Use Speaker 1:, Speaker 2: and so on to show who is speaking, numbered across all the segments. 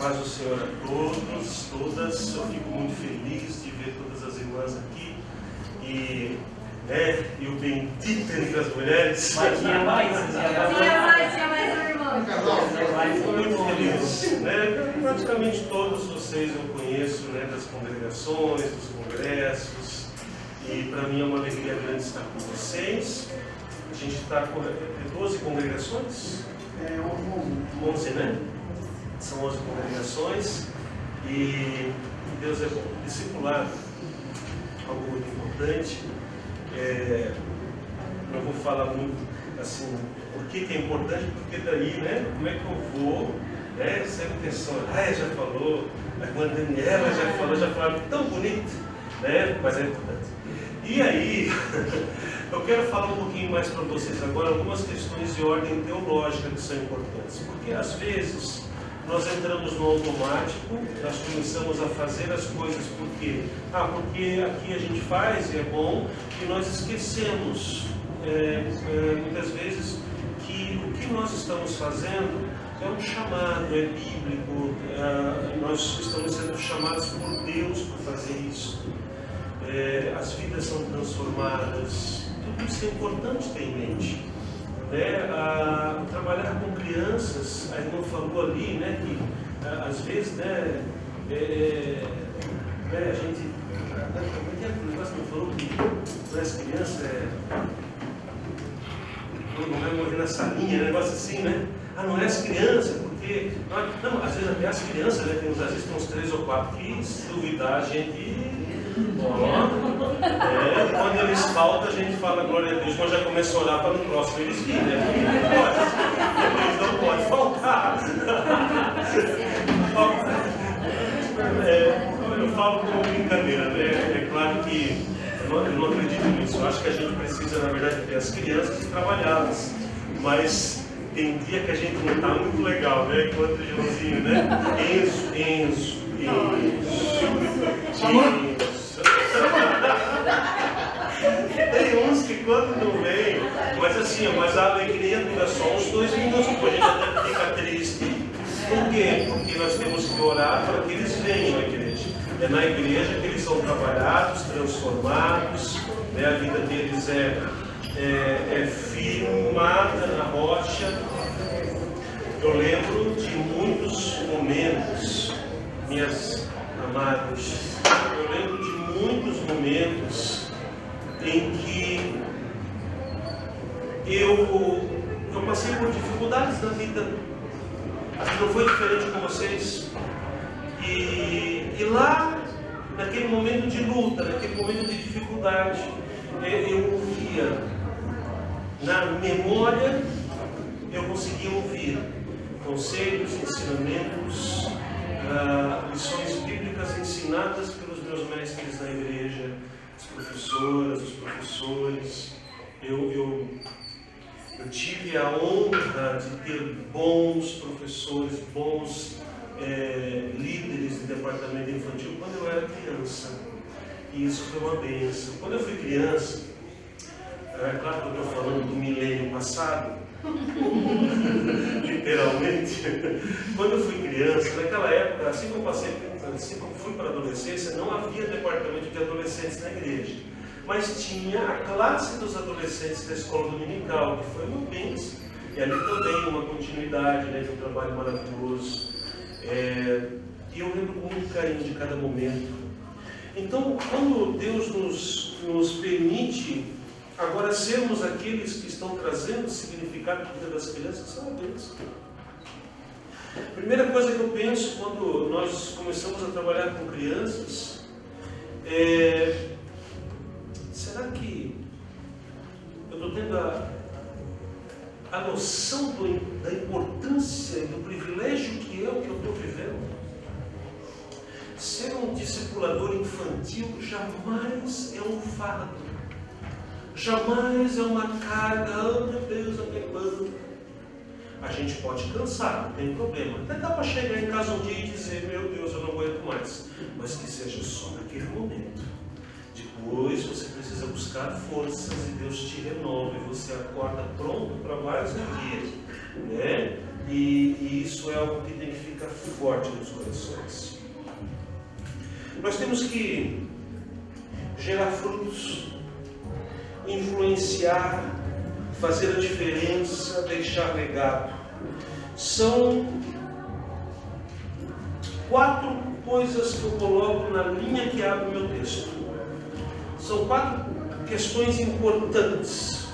Speaker 1: paz do Senhor a todos, todas. Eu fico muito feliz de ver todas as irmãs aqui e o bendito entre as mulheres.
Speaker 2: Mas tinha mais irmãos.
Speaker 1: Fico muito feliz, né? Praticamente todos vocês eu conheço, né? Das congregações, dos congressos, e para mim é uma alegria grande estar com vocês. A gente está com 12 congregações? 11, né? São 11 congregações e Deus é bom. Discipulado, algo muito importante. Não vou falar muito assim, por que é importante, porque daí, né? Como é que eu vou, né? Sempre pessoa, já falou, a irmã Daniela já falou tão bonito, né? Mas é importante. E aí, eu quero falar um pouquinho mais para vocês agora algumas questões de ordem teológica que são importantes, porque às vezes nós entramos no automático, nós começamos a fazer as coisas porque aqui a gente faz e é bom, e nós esquecemos muitas vezes que o que nós estamos fazendo é um chamado, é bíblico, nós estamos sendo chamados por Deus para fazer isso. As vidas são transformadas, tudo isso é importante ter em mente. Trabalhar com crianças, a irmã falou ali, né, que às vezes, né, a gente, o negócio não falou que não é as crianças, não vai morrer na salinha, negócio assim, né? Não é as crianças, porque, não, às vezes até as crianças, né, às vezes tem uns 3 ou 4 que, se duvidar, a gente... quando eles faltam, a gente fala glória a Deus, mas já começa a orar para no próximo eles virem, né? Eles não podem faltar. Eu falo como brincadeira, né? É claro que eu não acredito nisso. Eu acho que a gente precisa, na verdade, ter as crianças e trabalhá-las, mas tem dia que a gente não está muito legal, né? Enquanto o Joãozinho, né? Enzo. Tem uns que quando não vem, mas assim, mas a alegria dura só uns 2 minutos, depois a gente até fica triste. Por quê? Porque nós temos que orar para que eles venham à igreja. É na igreja que eles são trabalhados, transformados, né? A vida deles é firmada na rocha. Eu lembro de muitos momentos, minhas amadas, eu lembro de muitos momentos em que eu passei por dificuldades na vida. Acho que não foi diferente com vocês. E lá, naquele momento de luta, naquele momento de dificuldade, eu ouvia, na memória, eu conseguia ouvir conselhos, ensinamentos, lições bíblicas ensinadas pelos meus mestres na igreja, as professoras, os professores. Eu tive a honra de ter bons professores, bons líderes de departamento infantil quando eu era criança. E isso foi uma bênção. Quando eu fui criança, é claro que eu estou falando do milênio passado, literalmente. Quando eu fui criança, naquela época, assim que eu fui para a adolescência, não havia departamento de adolescentes na igreja, mas tinha a classe dos adolescentes da escola dominical, que foi uma bênção, e ali também uma continuidade, né, de um trabalho maravilhoso. E eu lembro com muito carinho de cada momento. Então, quando Deus nos permite agora sermos aqueles que estão trazendo significado para a vida das crianças, são uma bênção. Primeira coisa que eu penso quando nós começamos a trabalhar com crianças será que eu estou tendo a noção da importância e do privilégio que é o que eu estou vivendo? Ser um discipulador infantil jamais é um fardo. Jamais é uma carga, meu Deus, eu tenho quanto. A gente pode cansar, não tem problema. Até dá para chegar em casa um dia e dizer, meu Deus, eu não aguento mais. Mas que seja só naquele momento. Depois você precisa buscar forças e Deus te renova e você acorda pronto para mais um dia. Né? E isso é algo que tem que ficar forte nos corações. Nós temos que gerar frutos, influenciar, fazer a diferença, deixar legado. São 4 coisas que eu coloco na linha que abre o meu texto. São 4 questões importantes.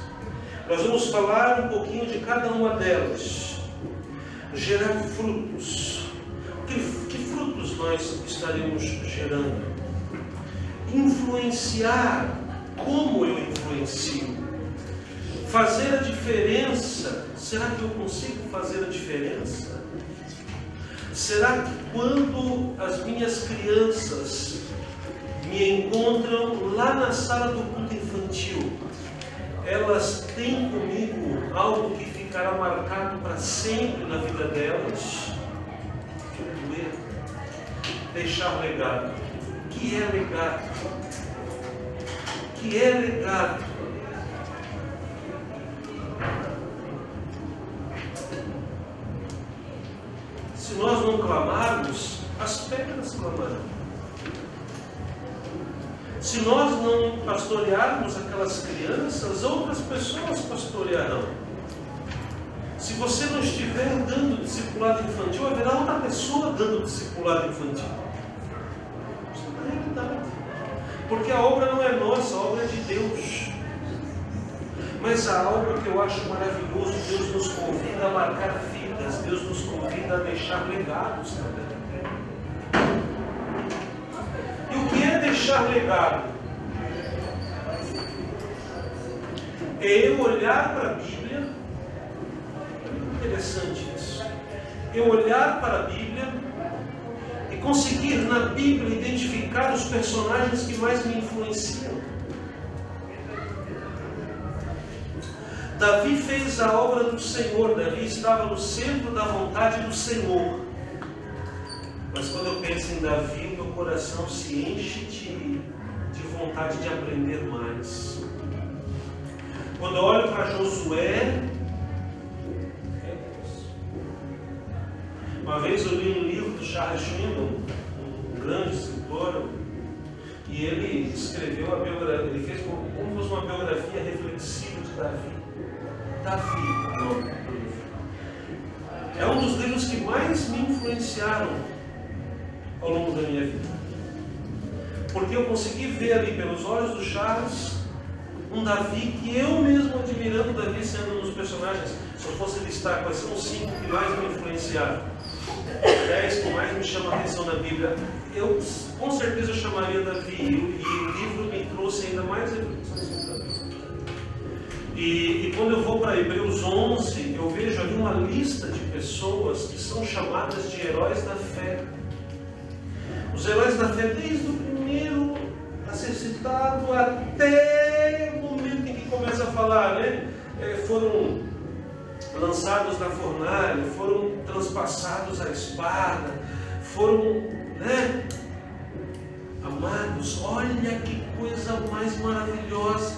Speaker 1: Nós vamos falar um pouquinho de cada uma delas. Gerar frutos. Que frutos nós estaremos gerando? Influenciar. Como eu influencio? Fazer a diferença. Será que eu consigo fazer a diferença? Será que quando as minhas crianças me encontram lá na sala do culto infantil, elas têm comigo algo que ficará marcado para sempre na vida delas? Deixar legado. O que é legado? O que é legado? Se nós não clamarmos, as pedras clamarão. Se nós não pastorearmos aquelas crianças, outras pessoas pastorearão. Se você não estiver dando discipulado infantil, haverá outra pessoa dando discipulado infantil. Isso é uma realidade. Porque a obra não é nossa, a obra é de Deus. Mas há algo que eu acho maravilhoso. Deus nos convida a marcar vidas. Deus nos convida a deixar legados também. E o que é deixar legado? É eu olhar para a Bíblia. É interessante isso. Eu olhar para a Bíblia e conseguir na Bíblia identificar os personagens que mais me influenciam. Davi fez a obra do Senhor. Davi estava no centro da vontade do Senhor. Mas quando eu penso em Davi, o meu coração se enche de vontade de aprender mais. Quando eu olho para Josué, uma vez eu li um livro do Charles Swindoll, um grande escritor, e ele escreveu a biografia, ele fez como se fosse uma biografia reflexiva de Davi. Davi, o nome do livro. É um dos livros que mais me influenciaram ao longo da minha vida. Porque eu consegui ver ali pelos olhos do Charles um Davi que eu mesmo, admirando Davi sendo um dos personagens, se eu fosse listar quais são os 5 que mais me influenciaram, 10 que mais me chamam a atenção na Bíblia, eu com certeza chamaria Davi, e o livro me trouxe ainda mais reflexões sobre Davi. E quando eu vou para Hebreus 11, eu vejo ali uma lista de pessoas que são chamadas de heróis da fé. Os heróis da fé, desde o primeiro a ser citado até o momento em que começa a falar, né? Foram lançados na fornalha, foram transpassados à espada, foram, né? Amados, olha que coisa mais maravilhosa.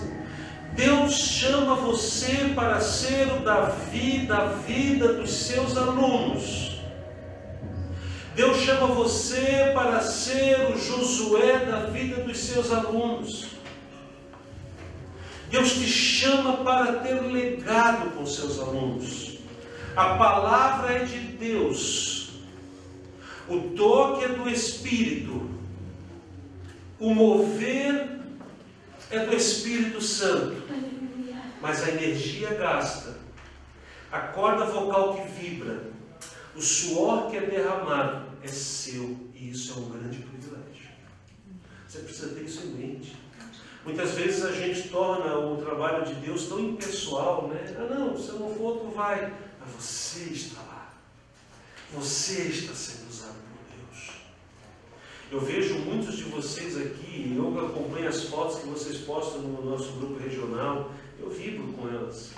Speaker 1: Deus chama você para ser o Davi da vida dos seus alunos. Deus chama você para ser o Josué da vida dos seus alunos. Deus te chama para ter legado com seus alunos. A palavra é de Deus. O toque é do Espírito. O mover é do Espírito Santo. Mas a energia gasta. A corda vocal que vibra. O suor que é derramado é seu. E isso é um grande privilégio. Você precisa ter isso em mente. Muitas vezes a gente torna o trabalho de Deus tão impessoal, né? Ah não, se eu não for, tu vai. Mas você está lá. Você está sendo usado por Deus. Eu vejo muitos de vocês aqui, eu acompanho as fotos que vocês postam no nosso grupo regional, eu vibro com elas.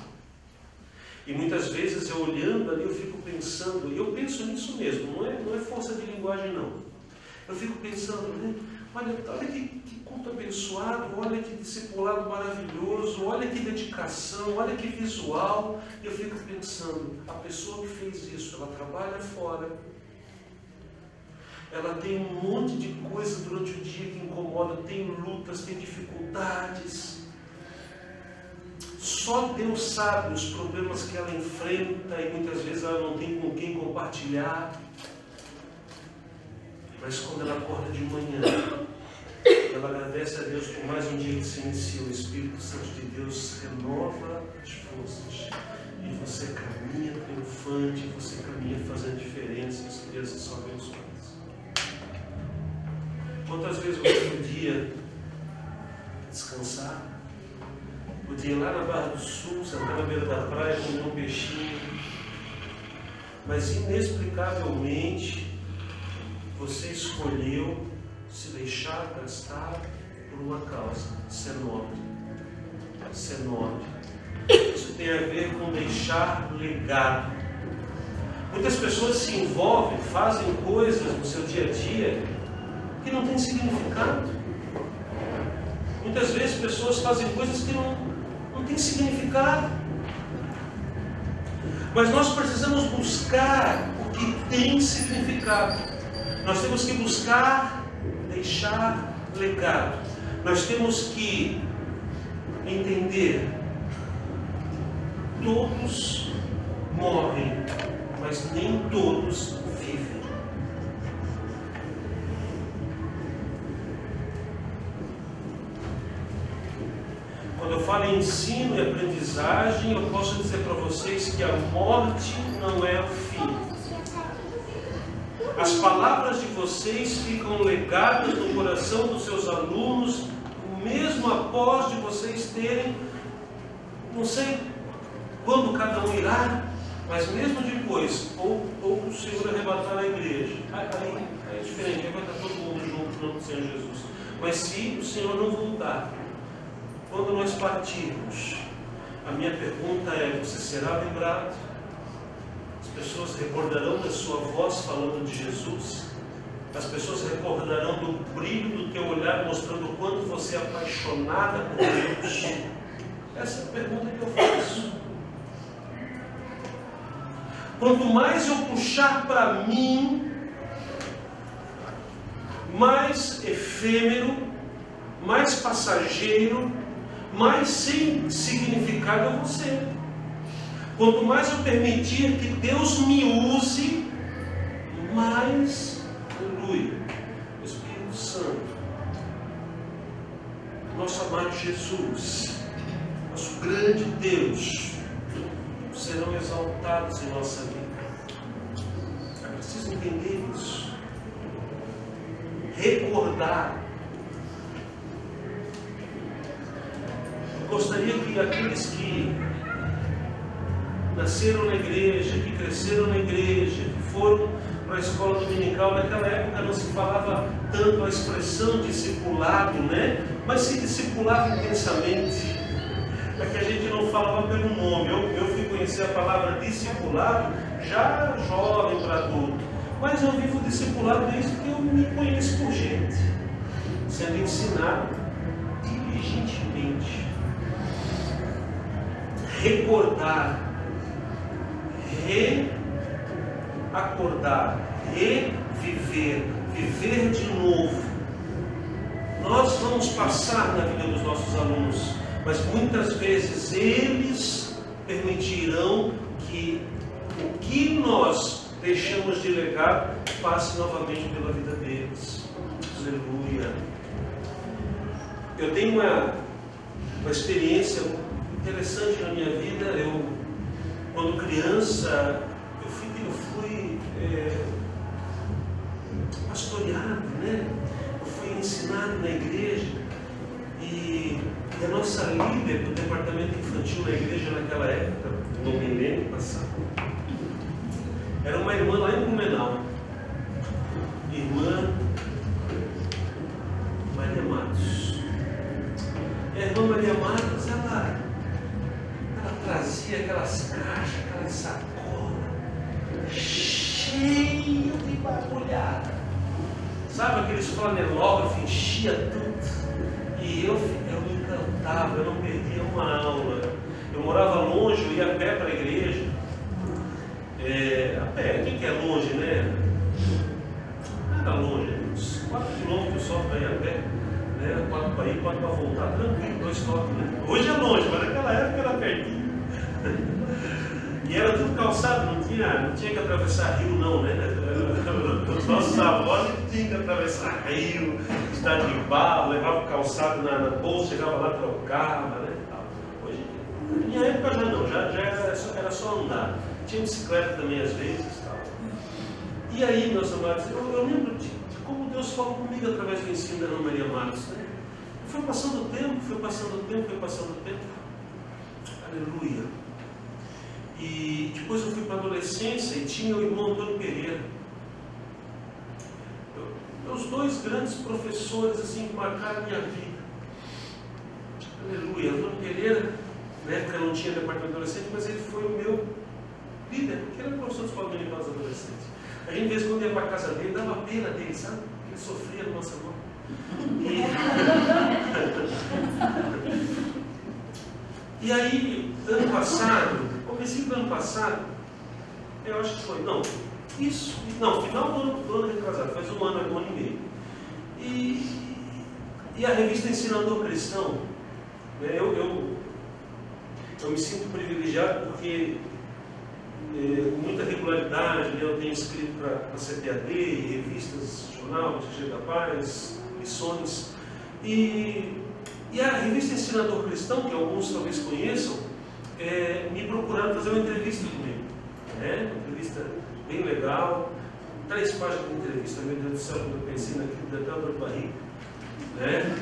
Speaker 1: E muitas vezes eu olhando ali, eu fico pensando, e eu penso nisso mesmo, não é força de linguagem não. Eu fico pensando, né? Olha que culto abençoado, olha que discipulado maravilhoso, olha que dedicação, olha que visual. Eu fico pensando, a pessoa que fez isso, ela trabalha fora, ela tem um monte de coisa durante o dia que incomoda, tem lutas, tem dificuldades. Só Deus sabe os problemas que ela enfrenta e muitas vezes ela não tem com quem compartilhar. Mas quando ela acorda de manhã, ela agradece a Deus por mais um dia que se inicia. O Espírito Santo de Deus renova as forças. E você caminha triunfante, você caminha fazendo diferença. As crianças são abençoadas. Quantas vezes você podia descansar? Podia ir lá na Barra do Sul, sentar na beira da praia, comer um peixinho. Mas inexplicavelmente, você escolheu se deixar gastar por uma causa. Ser nobre. Ser nobre. Isso tem a ver com deixar legado. Muitas pessoas se envolvem, fazem coisas no seu dia a dia que não têm significado. Muitas vezes pessoas fazem coisas que não têm significado. Mas nós precisamos buscar o que tem significado. Nós temos que buscar deixar legado. Nós temos que entender: todos morrem, mas nem todos vivem. Quando eu falo em ensino e aprendizagem, eu posso dizer para vocês que a morte não é o fim. As palavras de vocês ficam legadas no coração dos seus alunos, mesmo após de vocês terem, não sei quando cada um irá, mas mesmo depois, ou o Senhor arrebatar a igreja. Aí é diferente, aí vai estar todo mundo junto no Senhor Jesus. Mas se o Senhor não voltar, quando nós partirmos, a minha pergunta é: você será lembrado? As pessoas recordarão da sua voz falando de Jesus? As pessoas recordarão do brilho do teu olhar, mostrando o quanto você é apaixonada por Deus? Essa é a pergunta que eu faço. Quanto mais eu puxar para mim, mais efêmero, mais passageiro, mais sem significado eu vou ser. Quanto mais eu permitir que Deus me use, mais, aleluia, o Espírito Santo, nosso amado Jesus, nosso grande Deus, serão exaltados em nossa vida. É preciso entender isso. Recordar. Eu gostaria que aqueles que nasceram na igreja, que cresceram na igreja, que foram para a escola dominical, naquela época não se falava tanto a expressão discipulado, né? Mas se discipulava intensamente. É que a gente não falava pelo nome. Eu fui conhecer a palavra discipulado já jovem para adulto, mas eu vivo discipulado desde que eu me conheço por gente, sendo ensinado diligentemente. Recordar, reacordar, reviver, viver de novo. Nós vamos passar na vida dos nossos alunos, mas muitas vezes eles permitirão que o que nós deixamos de legado passe novamente pela vida deles. Aleluia. Eu tenho uma experiência interessante na minha vida. Quando criança, eu fui pastoreado, né? Eu fui ensinado na igreja, e a nossa líder do departamento infantil na igreja naquela época, no milênio passado, era uma irmã lá em Blumenau, irmã Maria Matos. E a irmã Maria Matos, ela trazia aquelas caixas, aquela sacola cheia de bagulhada. sabe, aqueles flanelógrafos, enchia tudo. E eu me encantava, eu não perdia uma aula. Eu morava longe, eu ia a pé para a igreja. A pé, o que é longe, né? Nada longe, uns 4 quilômetros só para ir a pé. 4 para ir, 4 para voltar, tranquilo, 2 toques. Né? Hoje é longe, mas naquela época era pertinho. E era tudo calçado, não tinha que atravessar rio não, né? Os nossos avós tinham que atravessar rio, estar de barro, levava o calçado na bolsa, chegava lá, trocava, né? Hoje, na minha época já não, já era só andar. Tinha bicicleta também às vezes. Tal. E aí, meus amados, eu lembro de como Deus falou comigo através do ensino da Ana Maria Matos. Né? Foi passando o tempo, foi passando o tempo, foi passando o tempo. Aleluia. E depois eu fui para a adolescência e tinha o irmão Antônio Pereira. Meus 2 grandes professores assim, que marcaram a minha vida. Aleluia. Antônio Pereira, na época não tinha departamento de adolescente, mas ele foi o meu líder, porque ele era professor de escola dominical dos adolescentes. A gente, de vez em quando, ia para a casa dele, dava pena dele, sabe? Ele sofria na nossa mão. E aí, ano passado, comecei do ano passado, eu acho que foi, final do ano retrasado, faz um ano e meio. E a revista Ensinador Cristão, né, eu me sinto privilegiado porque com muita regularidade, né, eu tenho escrito para a CPAD, revistas, jornal, Tijê da Paz, Missões, e a revista Ensinador Cristão, que alguns talvez conheçam, me procuraram fazer uma entrevista comigo, né? Uma entrevista bem legal, 3 páginas de entrevista, meu Deus do céu, quando eu pensei naquilo, deu até uma dor de barriga, né?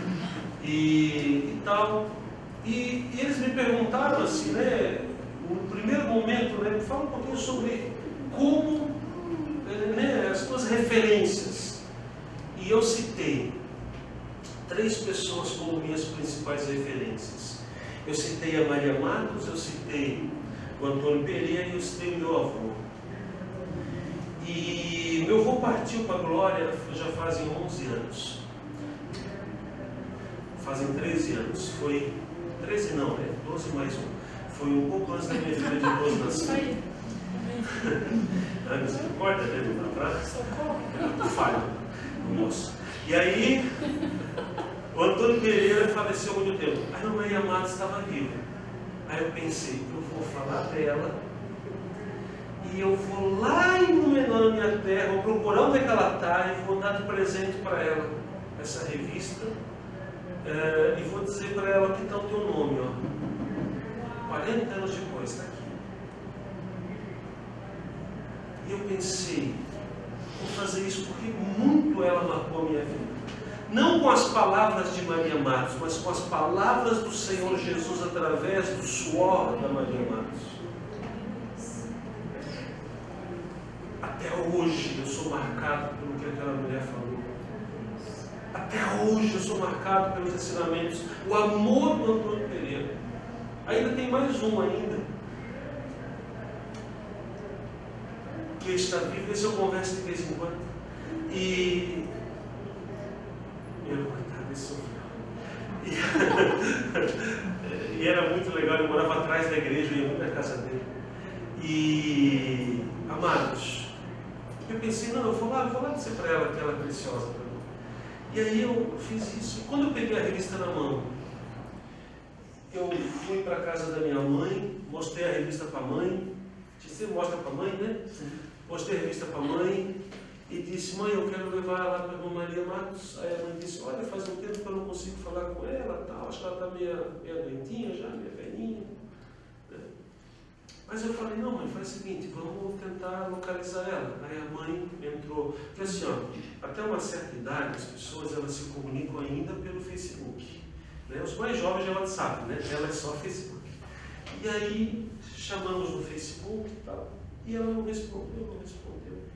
Speaker 1: E tal, e eles me perguntaram assim, né? No primeiro momento, né, me fala um pouquinho sobre como, né, as tuas referências. E eu citei 3 pessoas como minhas principais referências. Eu citei a Maria Matos, eu citei o Antônio Pereira e eu citei o meu avô. E meu avô partiu para a glória já fazem 11 anos. Fazem 13 anos. Foi 13 não, né? 12 mais 1. Foi um pouco antes da minha filha de 12 nascer. Você concorda, né? Não dá pra falha no moço. E aí, o Antônio Pereira faleceu há muito tempo. A Ana Maria Matos estava viva. Aí eu pensei, eu vou falar dela e eu vou lá em Númenor, na minha terra, vou procurar onde é que ela está e vou dar de presente para ela essa revista e vou dizer para ela que está o teu nome, ó. 40 anos depois, está aqui. E eu pensei, vou fazer isso porque muito ela marcou a minha vida. Não com as palavras de Maria Matos, mas com as palavras do Senhor Jesus através do suor da Maria Matos. Até hoje eu sou marcado pelo que aquela mulher falou. Até hoje eu sou marcado pelos ensinamentos, o amor do Antônio Pereira. Ainda tem mais um ainda, que está vivo, esse eu converso de vez em quando. E coitado, esse e era muito legal, eu morava atrás da igreja, eu ia muito na casa dele. E, amados, eu pensei, não, eu vou lá dizer para ela que ela é preciosa para mim. E aí eu fiz isso. E quando eu peguei a revista na mão, eu fui para a casa da minha mãe, mostrei a revista para a mãe. Você mostra para a mãe, né? Mostrei a revista para a mãe e disse, mãe, eu quero levar ela para a irmã Maria Matos. Aí a mãe disse, olha, faz um tempo que eu não consigo falar com ela, tal. Acho que ela está meio doentinha já, meio velhinha. Né? Mas eu falei, não mãe, faz o seguinte, vamos tentar localizar ela. Aí a mãe entrou. Porque assim, ó, até uma certa idade as pessoas elas se comunicam ainda pelo Facebook. Né? Os mais jovens já WhatsApp, né? Ela é só Facebook. E aí chamamos no Facebook e tal. E ela não respondeu.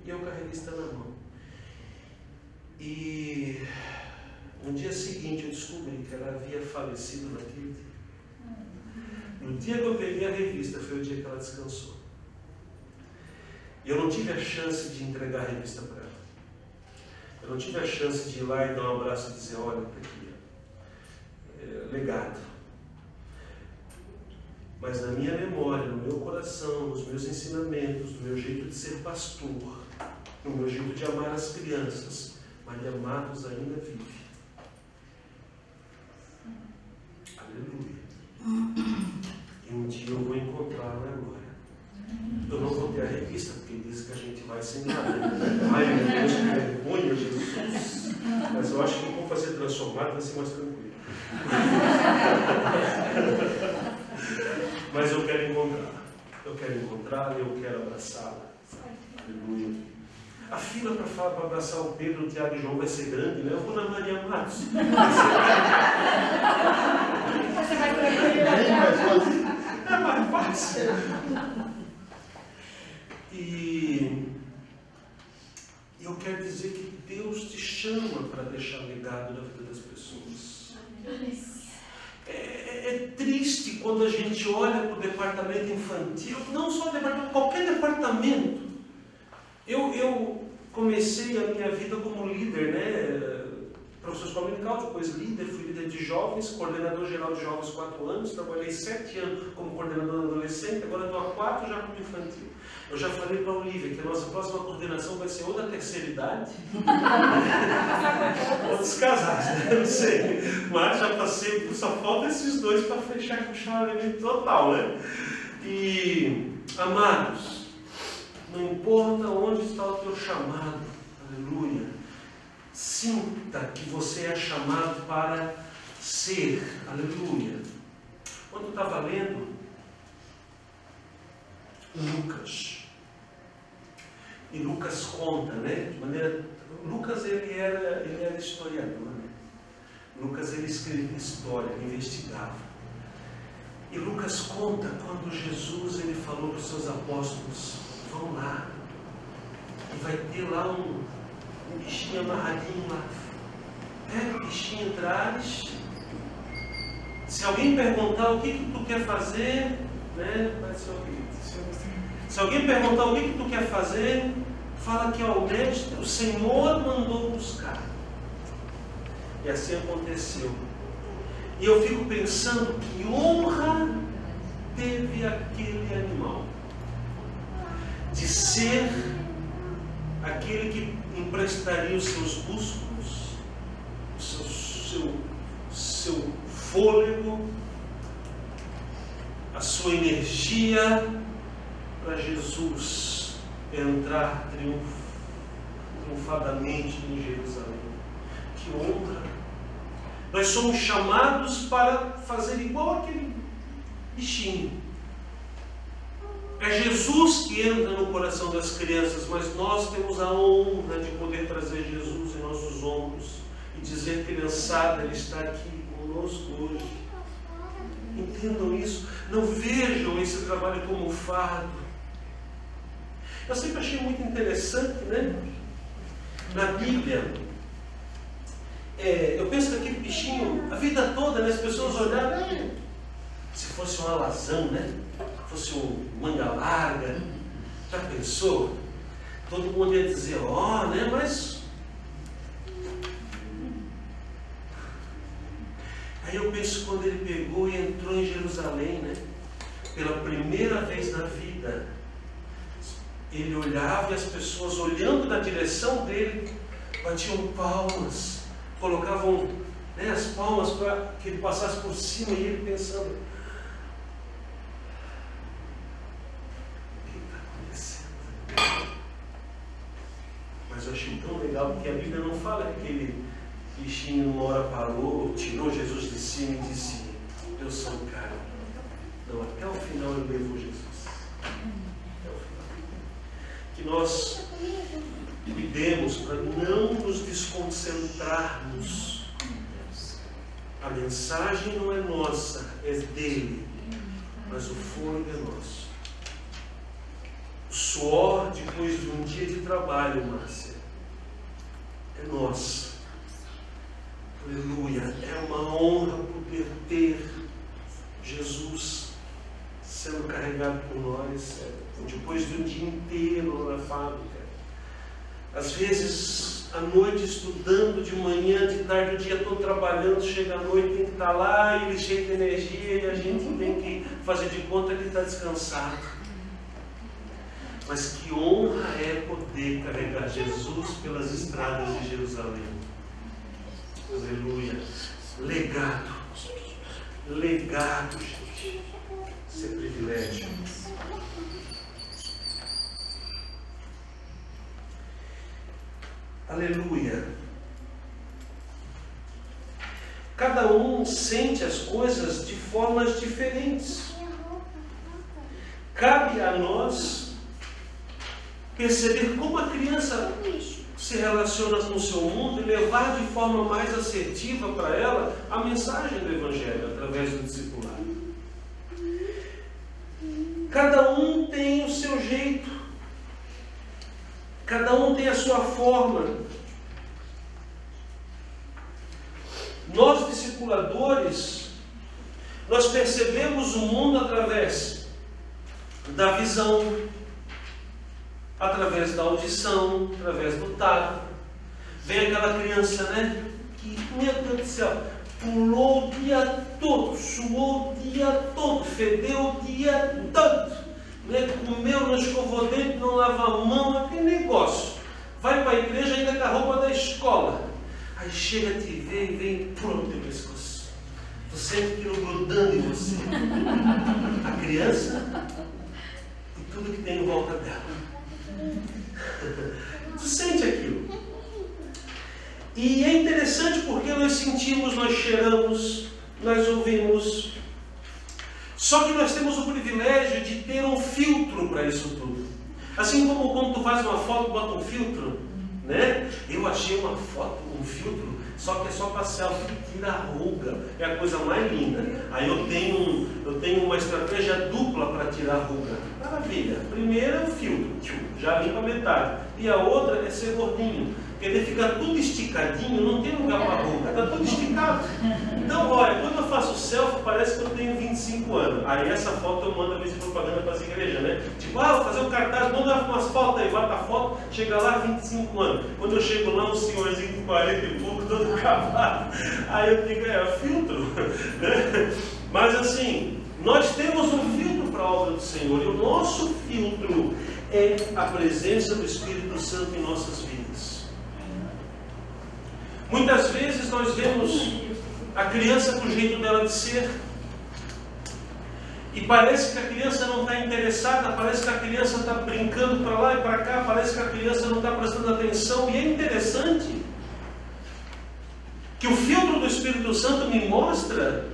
Speaker 1: E eu com a revista na mão. E no dia seguinte eu descobri que ela havia falecido naquele dia. No dia que eu peguei a revista foi o dia que ela descansou. E eu não tive a chance de entregar a revista para ela. Eu não tive a chance de ir lá e dar um abraço e dizer, olha, tá aqui, legado. Mas na minha memória, no meu coração, nos meus ensinamentos, no meu jeito de ser pastor, no meu jeito de amar as crianças, Maria Matos ainda vive. Aleluia. E um dia eu vou encontrá-la na glória. Eu não vou ter a revista, porque diz que a gente vai sem nada. Ai meu Deus, que vergonha, Jesus. Mas eu acho que vou fazer transformado, vai ser mais tranquilo. Mas eu quero encontrá-la. Eu quero encontrá-la e eu quero abraçá-la. Aleluia. A fila para abraçar o Pedro, o Tiago e o João vai ser grande, né? Eu vou na Maria Matos.
Speaker 2: Você vai
Speaker 1: é mais fácil. E eu quero dizer que Deus te chama para deixar legado na vida das pessoas. É triste quando a gente olha para o departamento infantil, não só o departamento, qualquer departamento. Eu comecei a minha vida como líder, né? Professor de escola dominical, depois líder, fui líder de jovens, coordenador geral de jovens 4 anos, trabalhei 7 anos como coordenador adolescente, agora estou há 4 já como infantil. Eu já falei para a Olivia que a nossa próxima coordenação vai ser ou da terceira idade, ou dos casais, né? Não sei. Mas já passei, só falta esses dois para fechar com o chaveamento total, né? E, amados, não importa onde está o teu chamado, aleluia, sinta que você é chamado para ser, aleluia. Quando eu estava lendo Lucas, e Lucas conta, né, de maneira, Lucas ele era historiador, né? Lucas ele escrevia história, ele investigava. E Lucas conta quando Jesus ele falou para os seus apóstolos, vão lá, e vai ter lá um bichinho amarradinho lá. Pega o bichinho atrás. Se alguém perguntar o que tu quer fazer, né? Vai ser o quê? Se alguém perguntar o que tu quer fazer, fala que o mestre, o Senhor mandou buscar. E assim aconteceu. E eu fico pensando que honra teve aquele animal de ser aquele que emprestaria os seus músculos, seu fôlego, a sua energia para Jesus entrar triunfadamente em Jerusalém. Que honra! Nós somos chamados para fazer igual aquele bichinho. É Jesus que entra no coração das crianças, mas nós temos a honra de poder trazer Jesus em nossos ombros e dizer, criançada, Ele está aqui conosco hoje. Entendam isso. Não vejam esse trabalho como fardo. Eu sempre achei muito interessante, né? Na Bíblia, eu penso que aquele bichinho, a vida toda, né, as pessoas olhavam, se fosse um alazão, né? Fosse um manga larga, já pensou? Todo mundo ia dizer, né? Mas aí eu penso quando ele pegou e entrou em Jerusalém, né? Pela primeira vez na vida, ele olhava e as pessoas olhando na direção dele batiam palmas, colocavam, né, as palmas para que ele passasse por cima, e ele pensando, o que está acontecendo? Mas eu achei tão legal, porque a Bíblia não fala que aquele bichinho uma hora parou, tirou Jesus de cima e disse, eu sou o cara. Não, até o final ele levou Jesus. Até o final. Que nós cuidemos para não nos desconcentrarmos. A mensagem não é nossa, é dele, mas o fôlego é nosso. O suor depois de um dia de trabalho, Márcia, é nosso. Aleluia, é uma honra poder ter Jesus sendo carregado por nós, depois de um dia inteiro na fábrica. Às vezes à noite estudando, de manhã, de tarde, o dia todo trabalhando, chega à noite, tem que estar lá, e ele cheio de energia, e a gente tem que fazer de conta que ele está descansado. Mas que honra é poder carregar Jesus pelas estradas de Jerusalém. Aleluia. Legado. Legado, gente. Isso é privilégio. Aleluia. Cada um sente as coisas de formas diferentes. Cabe a nós perceber como a criança se relaciona com o seu mundo e levar de forma mais assertiva para ela a mensagem do Evangelho através do discipulado. Cada um tem o seu jeito, cada um tem a sua forma. Nós, discipuladores, nós percebemos o mundo através da visão, através da audição, através do tato. Vem aquela criança, né? Que, meu Deus do céu, pulou o dia todo, suou o dia todo, fedeu o dia todo, né? Comeu, não escovou o dente, não lava a mão, aquele negócio. Vai para a igreja ainda com a roupa da escola. Aí chega, te vê e vem pronto teu pescoço. Tu sente aquilo grudando em você. A criança e tudo que tem em volta dela. Tu sente aquilo. E é interessante porque nós sentimos, nós cheiramos, nós ouvimos. Só que nós temos o privilégio de ter um filtro para isso tudo. Assim como quando tu faz uma foto, bota um filtro, né? Eu achei uma foto, um filtro, só que é só para selfie, tira a ruga, é a coisa mais linda. Aí eu tenho uma estratégia dupla para tirar a ruga. Maravilha. Primeiro é o filtro, já limpa metade. E a outra é ser gordinho. Porque ele fica tudo esticadinho, não tem lugar para a ruga, está tudo esticado. Então, olha, quando eu faço selfie, parece que eu tenho 25 anos. Aí essa foto eu mando a vez de propaganda para as igrejas, né? Tipo, vou fazer um cartaz, manda umas fotos aí, bota a foto, chega lá 25 anos. Quando eu chego lá, um senhorzinho com 40 e pouco, todo cavado. Aí eu digo, filtro. Mas assim, nós temos um filtro para a obra do Senhor. E o nosso filtro é a presença do Espírito Santo em nossas vidas. Muitas vezes nós vemos a criança com o jeito dela de ser e parece que a criança não está interessada, parece que a criança está brincando para lá e para cá, parece que a criança não está prestando atenção. E é interessante que o filtro do Espírito Santo me mostra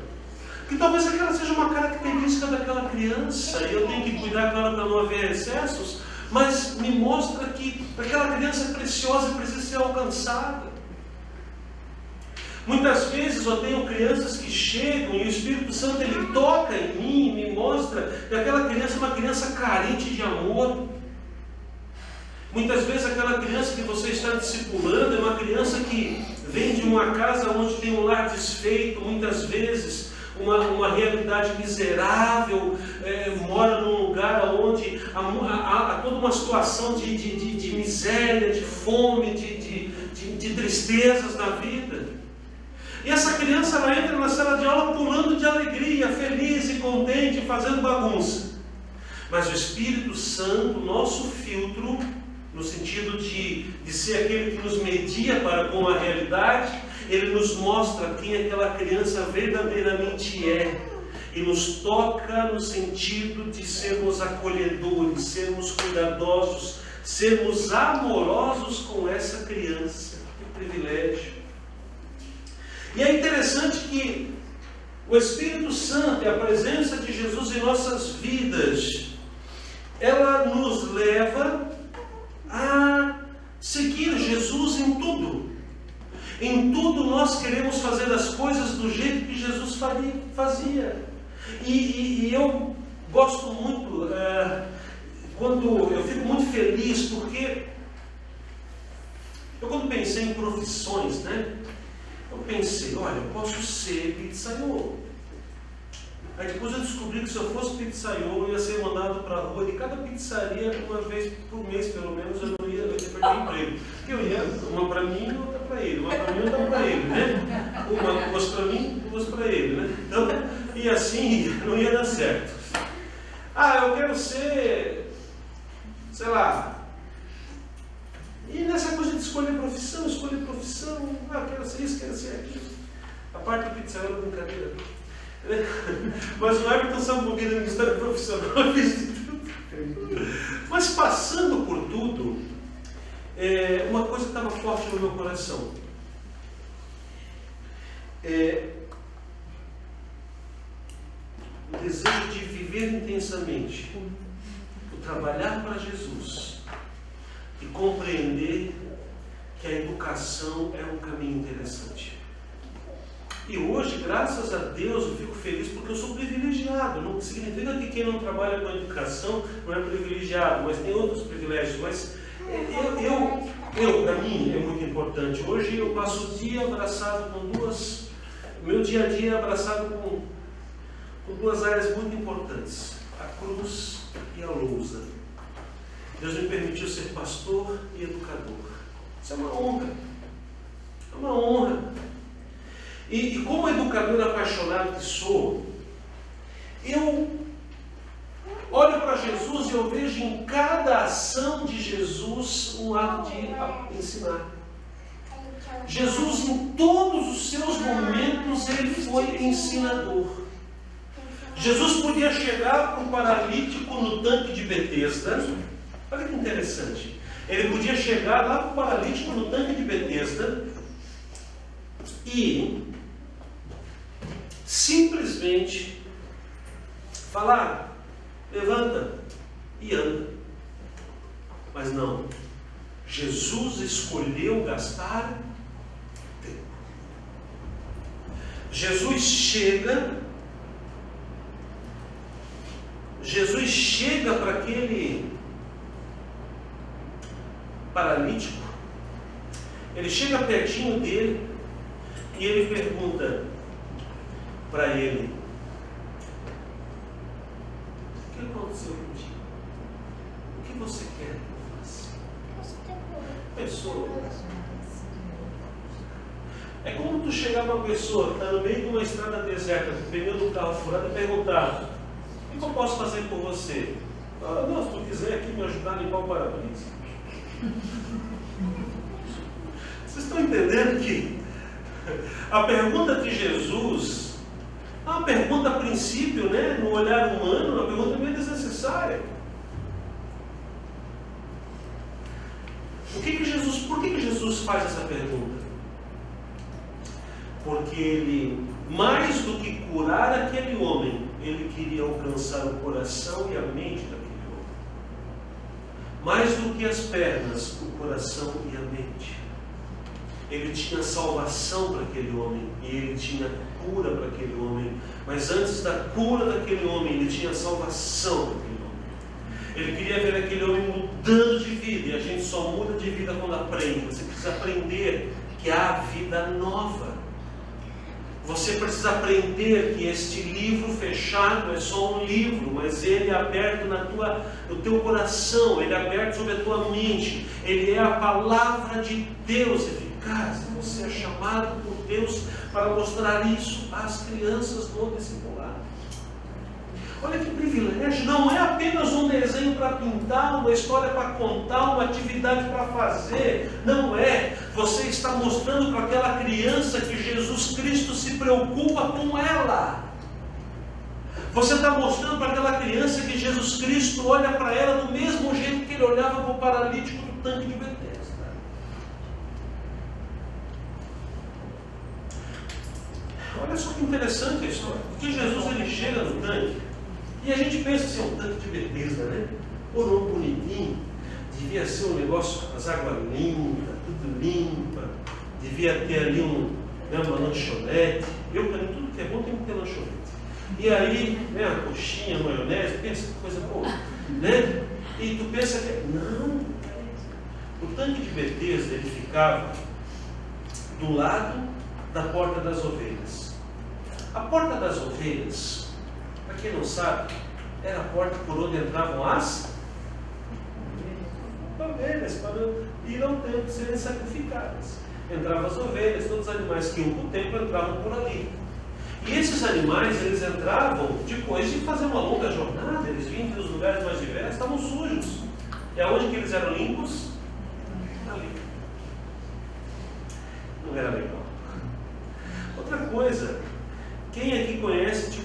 Speaker 1: que talvez aquela seja uma característica daquela criança e eu tenho que cuidar com ela para não haver excessos, mas me mostra que aquela criança é preciosa e precisa ser alcançada. Muitas vezes eu tenho crianças que chegam e o Espírito Santo ele toca em mim e me mostra que aquela criança é uma criança carente de amor. Muitas vezes aquela criança que você está discipulando é uma criança que vem de uma casa onde tem um lar desfeito, muitas vezes uma realidade miserável, mora num lugar onde há toda uma situação de miséria, de fome, de tristezas na vida. E essa criança ela entra na sala de aula pulando de alegria, feliz e contente, fazendo bagunça. Mas o Espírito Santo, nosso filtro, no sentido de ser aquele que nos media para com a realidade, ele nos mostra quem aquela criança verdadeiramente é. E nos toca no sentido de sermos acolhedores, sermos cuidadosos, sermos amorosos com essa criança. Que privilégio! E é interessante que o Espírito Santo e a presença de Jesus em nossas vidas, ela nos leva a seguir Jesus em tudo. Em tudo nós queremos fazer as coisas do jeito que Jesus fazia. E eu gosto muito, quando eu fico muito feliz, porque eu quando pensei em profissões, né? Eu pensei, olha, eu posso ser pizzaiolo. Aí depois eu descobri que se eu fosse pizzaiolo, eu ia ser mandado para a rua de cada pizzaria uma vez por mês, pelo menos. Eu ia perder o emprego. Eu ia, uma para mim e outra para ele, uma para mim e outra para ele, né? Duas para mim, duas para ele, né? Então, e assim não ia dar certo. Ah, eu quero ser, sei lá. E nessa coisa de escolher profissão, ah, quero ser isso, quero ser aquilo. A parte do pizzaiolo é brincadeira. Mas o Everton sabe um pouquinho da minha história profissional, eu fiz de tudo. Mas passando por tudo, uma coisa estava forte no meu coração. O desejo de viver intensamente, o trabalhar para Jesus e compreender que a educação é um caminho interessante. E hoje, graças a Deus, eu fico feliz porque eu sou privilegiado. Não significa que quem não trabalha com a educação não é privilegiado, mas tem outros privilégios. Mas para mim, é muito importante. Hoje eu passo o dia abraçado com meu dia a dia é abraçado com duas áreas muito importantes: a cruz e a lousa. Deus me permitiu ser pastor e educador. Isso é uma honra. É uma honra. E como educador apaixonado que sou, eu olho para Jesus e eu vejo em cada ação de Jesus um ato de ensinar. Jesus, em todos os seus momentos, ele foi ensinador. Jesus podia chegar para um paralítico no tanque de Betesda. Olha que interessante. Ele podia chegar lá para o paralítico no tanque de Betesda e simplesmente falar: levanta e anda. Mas não. Jesus escolheu gastar tempo. Jesus chega para aquele paralítico, ele chega pertinho dele e ele pergunta para ele: o que aconteceu contigo? O que você quer que eu faça? Pessoa. É como tu chegar para uma pessoa que está no meio de uma estrada deserta, com o pneu do carro furado, e perguntar: o que eu posso fazer por você? Ah, não, se tu quiser aqui me ajudar a limpar o para-brisa. Vocês estão entendendo que a pergunta de Jesus é uma pergunta a princípio, né, no olhar humano, uma pergunta meio desnecessária. Por que Jesus faz essa pergunta? Porque ele, mais do que curar aquele homem, ele queria alcançar o coração e a mente daquele homem. Mais do que as pernas, o coração e a mente. Ele tinha salvação para aquele homem e ele tinha cura para aquele homem. Mas antes da cura daquele homem, ele tinha salvação para aquele homem. Ele queria ver aquele homem mudando de vida, e a gente só muda de vida quando aprende. Você precisa aprender que há vida nova. Você precisa aprender que este livro fechado é só um livro, mas ele é aberto no teu coração, ele é aberto sobre a tua mente. Ele é a palavra de Deus eficaz. Você é chamado por Deus para mostrar isso às crianças do discipulado. Olha que privilégio, não é apenas um desenho para pintar, uma história para contar, uma atividade para fazer, não é. Você está mostrando para aquela criança que Jesus Cristo se preocupa com ela. Você está mostrando para aquela criança que Jesus Cristo olha para ela do mesmo jeito que ele olhava para o paralítico do tanque de Betesda. Olha só que interessante a história, porque Jesus ele chega no tanque, e a gente pensa assim, um tanque de Betesda, né? Pô, não bonitinho, devia ser um negócio, as águas limpas, tudo limpa, devia ter ali uma lanchonete. Para mim, tudo que é bom tem que ter lanchonete. E aí, né, a coxinha, a maionese, pensa que coisa boa, né? E tu pensa que, não, o tanque de Betesda, ele ficava do lado da porta das ovelhas. A porta das ovelhas, para quem não sabe, era a porta por onde entravam as ovelhas. ovelhas para ir ao templo serem sacrificadas. Entravam as ovelhas, todos os animais que iam para o templo entravam por ali. E esses animais, eles entravam depois de fazer uma longa jornada, eles vinham dos lugares mais diversos, estavam sujos. E aonde que eles eram limpos? Ali. Não era legal. Outra coisa, quem aqui conhece,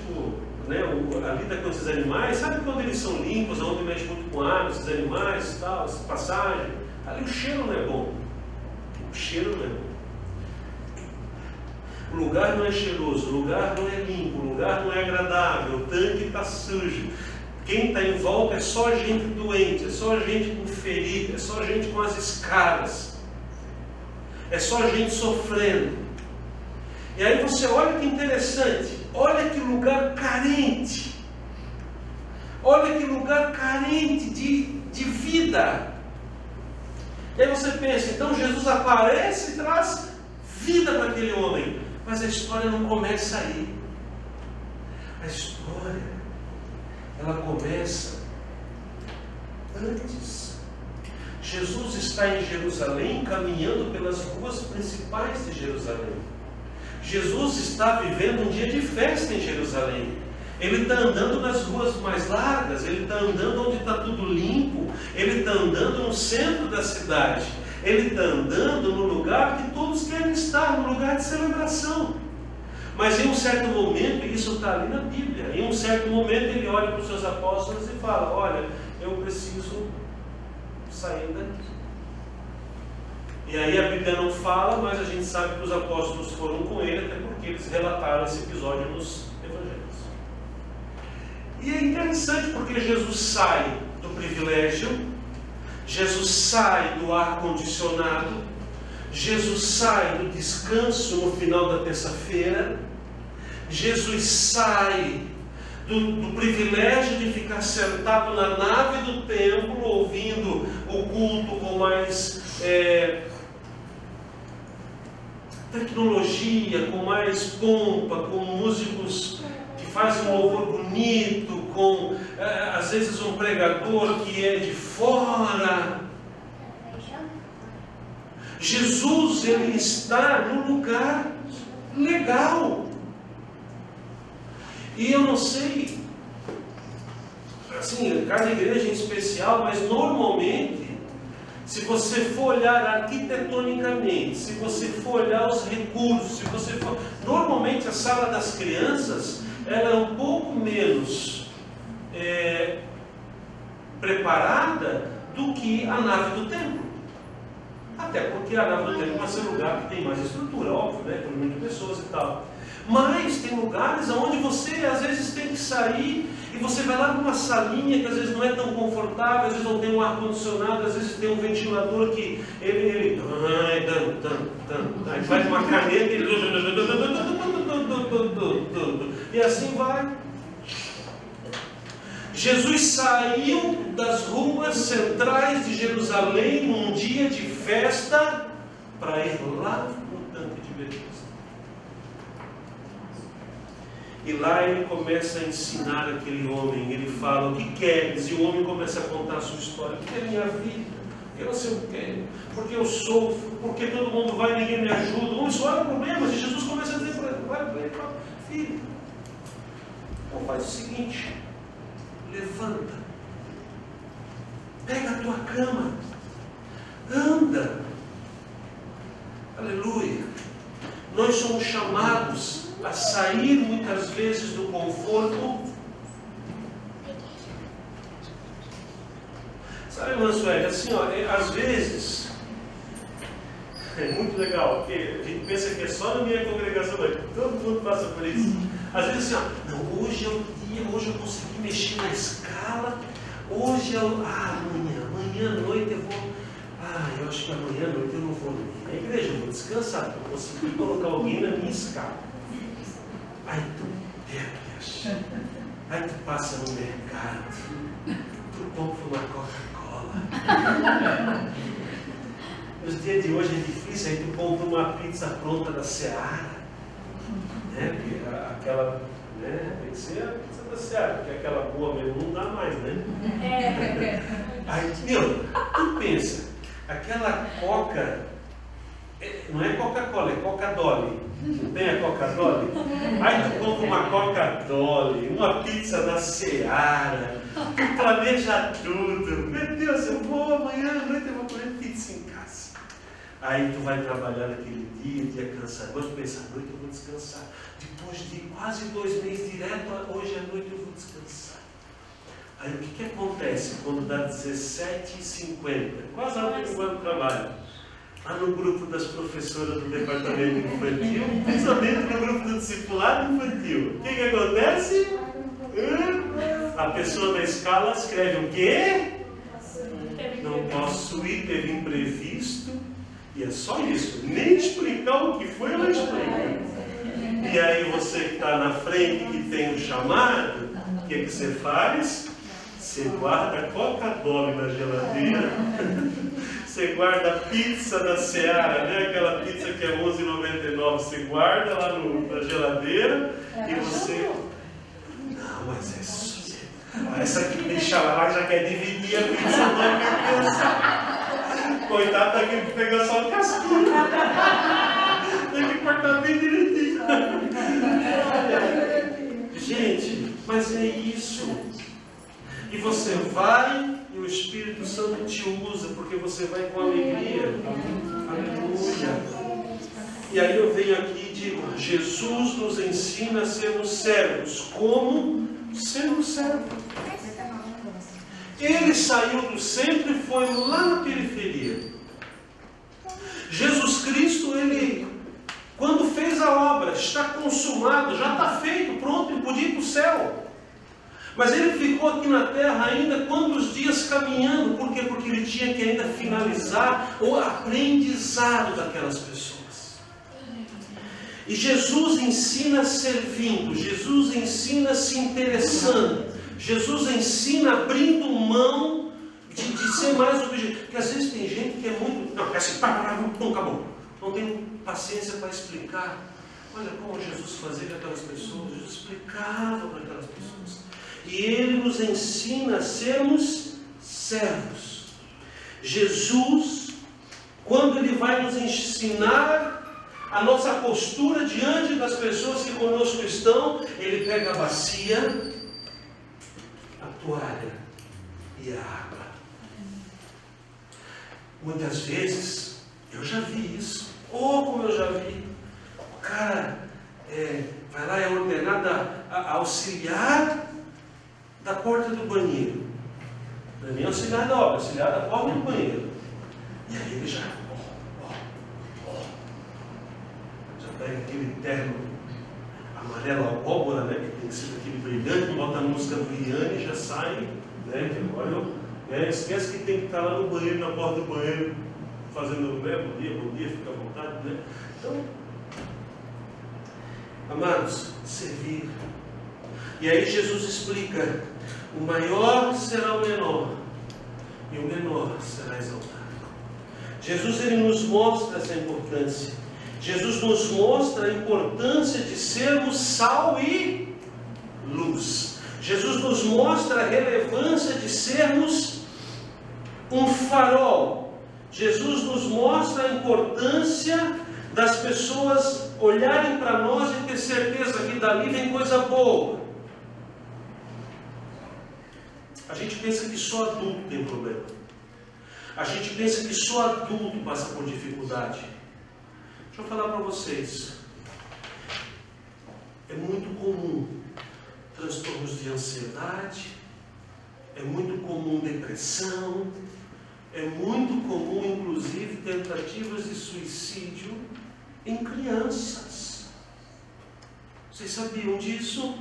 Speaker 1: né, a lida com esses animais, sabe quando eles são limpos, onde mexe muito com água, esses animais, tal, essa passagem, ali o cheiro não é bom. O cheiro não é bom. O lugar não é cheiroso, o lugar não é limpo, o lugar não é agradável, o tanque está sujo. Quem está em volta é só gente doente, é só gente com ferida, é só gente com as escaras, é só gente sofrendo. E aí você olha que interessante, olha que lugar carente, olha que lugar carente de vida. E aí você pensa, então Jesus aparece e traz vida para aquele homem, mas a história não começa aí. A história, ela começa antes. Jesus está em Jerusalém, caminhando pelas ruas principais de Jerusalém. Jesus está vivendo um dia de festa em Jerusalém. Ele está andando nas ruas mais largas, ele está andando onde está tudo limpo, ele está andando no centro da cidade, ele está andando no lugar que todos querem estar, no lugar de celebração. Mas em um certo momento, isso está ali na Bíblia, em um certo momento ele olha para os seus apóstolos e fala: olha, eu preciso sair daqui. E aí a Bíblia não fala, mas a gente sabe que os apóstolos foram com ele, até porque eles relataram esse episódio nos evangelhos. E é interessante porque Jesus sai do privilégio, Jesus sai do ar-condicionado, Jesus sai do descanso no final da terça-feira, Jesus sai do privilégio de ficar sentado na nave do templo, ouvindo o culto com mais tecnologia, com mais pompa, com músicos que fazem um louvor bonito, com às vezes um pregador que é de fora. Jesus, ele está no lugar legal. E eu não sei, assim, cada igreja em especial, mas normalmente, se você for olhar arquitetonicamente, se você for olhar os recursos, se você for... Normalmente a sala das crianças, ela é um pouco menos preparada do que a nave do templo. Até porque a nave do templo vai ser um lugar que tem mais estrutura, óbvio, né? Com muitas pessoas e tal. Mas tem lugares onde você às vezes tem que sair e você vai lá numa salinha que às vezes não é tão confortável, às vezes não tem um ar-condicionado, às vezes tem um ventilador que ele vai com uma caneta e assim vai. Jesus saiu das ruas centrais de Jerusalém num dia de festa para ir lá no tanque de Betesda. E lá ele começa a ensinar aquele homem. Ele fala: o que queres? E o homem começa a contar a sua história. O que é minha vida? Eu não sei o que, porque eu sofro, porque todo mundo vai e ninguém me ajuda. O homem só olha problemas. E Jesus começa a dizer para ele: vai para ele, filho, então faz o seguinte, levanta, pega a tua cama, anda. Aleluia. Nós somos chamados a sair muitas vezes do conforto. Sabe, irmã Sueli, assim, ó, às vezes é muito legal, porque a gente pensa que é só na minha congregação, mas todo mundo passa por isso. Às vezes assim, ó, não, hoje é o dia, hoje eu consegui mexer na escala, hoje é o... amanhã à noite eu vou... eu acho que amanhã à noite eu não vou na igreja, eu vou descansar, eu consegui colocar alguém na minha escala. Aí tu pega, aí tu passa no mercado, tu compra uma Coca-Cola. Nos dias de hoje é difícil, aí tu compra uma pizza pronta da Seara, né? Porque aquela, né? Tem que ser a pizza da Seara, porque aquela boa mesmo não dá mais, né? Aí, meu, tu pensa, aquela Coca, não é Coca-Cola, é Coca-Dolly. Não tem a Coca-Dolly? Aí tu compra uma Coca-Dolly, uma pizza da Seara, tu planeja tudo. Meu Deus, eu vou amanhã à noite, eu vou comer pizza em casa. Aí tu vai trabalhar naquele dia cansador, tu pensa, à noite eu vou descansar. Depois de quase 2 meses direto, hoje à noite eu vou descansar. Aí o que acontece quando dá 17h50? Quase a hora que eu vou no trabalho. Lá no grupo das professoras do departamento infantil, principalmente no grupo do discipulado infantil. O que acontece? A pessoa da escala escreve o quê? Não posso ir, teve imprevisto. E é só isso. Nem explicar o que foi, ela explica. E aí você que está na frente, que tem o chamado, o que você faz? Você guarda a Coca-Cola na geladeira. Você guarda a pizza da Seara, né? Aquela pizza que é R$11,99. Você guarda lá na geladeira e você... Não, mas é isso. Essa que deixa lá já quer dividir a pizza, não quer pensar. Coitado daquele que pega só o casquinho. Tem que cortar bem direitinho. Gente, mas é isso. E você vai... E o Espírito Santo te usa, porque você vai com alegria. Aleluia. E aí eu venho aqui e digo, Jesus nos ensina a sermos servos. Como sermos servos? Ele saiu do centro e foi lá na periferia. Jesus Cristo, ele, quando fez a obra, está consumado, já está feito, pronto, ele podia ir para o céu. Mas ele ficou aqui na terra ainda quantos dias caminhando? Por quê? Porque ele tinha que ainda finalizar o aprendizado daquelas pessoas. E Jesus ensina servindo, Jesus ensina se interessando, Jesus ensina abrindo mão de ser mais objetivo. Porque às vezes tem gente que é muito... Não, quer assim, não, acabou. Não tem paciência para explicar. Olha como Jesus fazia com aquelas pessoas, Jesus explicava para aquelas pessoas. E Ele nos ensina a sermos servos. Jesus, quando Ele vai nos ensinar a nossa postura diante das pessoas que conosco estão, Ele pega a bacia, a toalha e a água. Muitas vezes, eu já vi isso. Como eu já vi. O cara vai lá, é ordenado a auxiliar da porta do banheiro. Para mim é auxiliar da obra, auxiliar da porta do banheiro. E aí ele já pega aquele terno amarelo abóbora, né? Que tem que ser aquele brilhante, bota a música do Iane e já sai, né? Esquece que tem que estar lá no banheiro, na porta do banheiro, fazendo bom dia, fica à vontade, né? Então, amados, servir. E aí Jesus explica: o maior será o menor, e o menor será exaltado. Jesus, ele nos mostra essa importância. Jesus nos mostra a importância de sermos sal e luz. Jesus nos mostra a relevância de sermos um farol. Jesus nos mostra a importância das pessoas olharem para nós e ter certeza que dali vem coisa boa. A gente pensa que só adulto tem problema. A gente pensa que só adulto passa por dificuldade. Deixa eu falar para vocês. É muito comum transtornos de ansiedade, é muito comum depressão, é muito comum, inclusive, tentativas de suicídio em crianças. Vocês sabiam disso?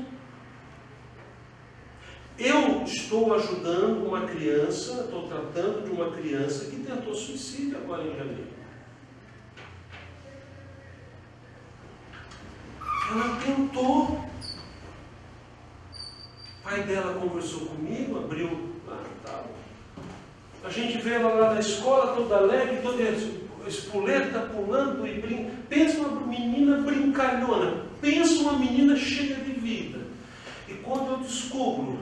Speaker 1: Eu estou ajudando uma criança, estou tratando de uma criança que tentou suicídio agora em janeiro. Ela tentou. O pai dela conversou comigo, abriu lá e tal. A gente vê ela lá na escola, toda alegre, toda espoleta, pulando e brinca. Pensa uma menina brincalhona, pensa uma menina cheia de vida. E quando eu descubro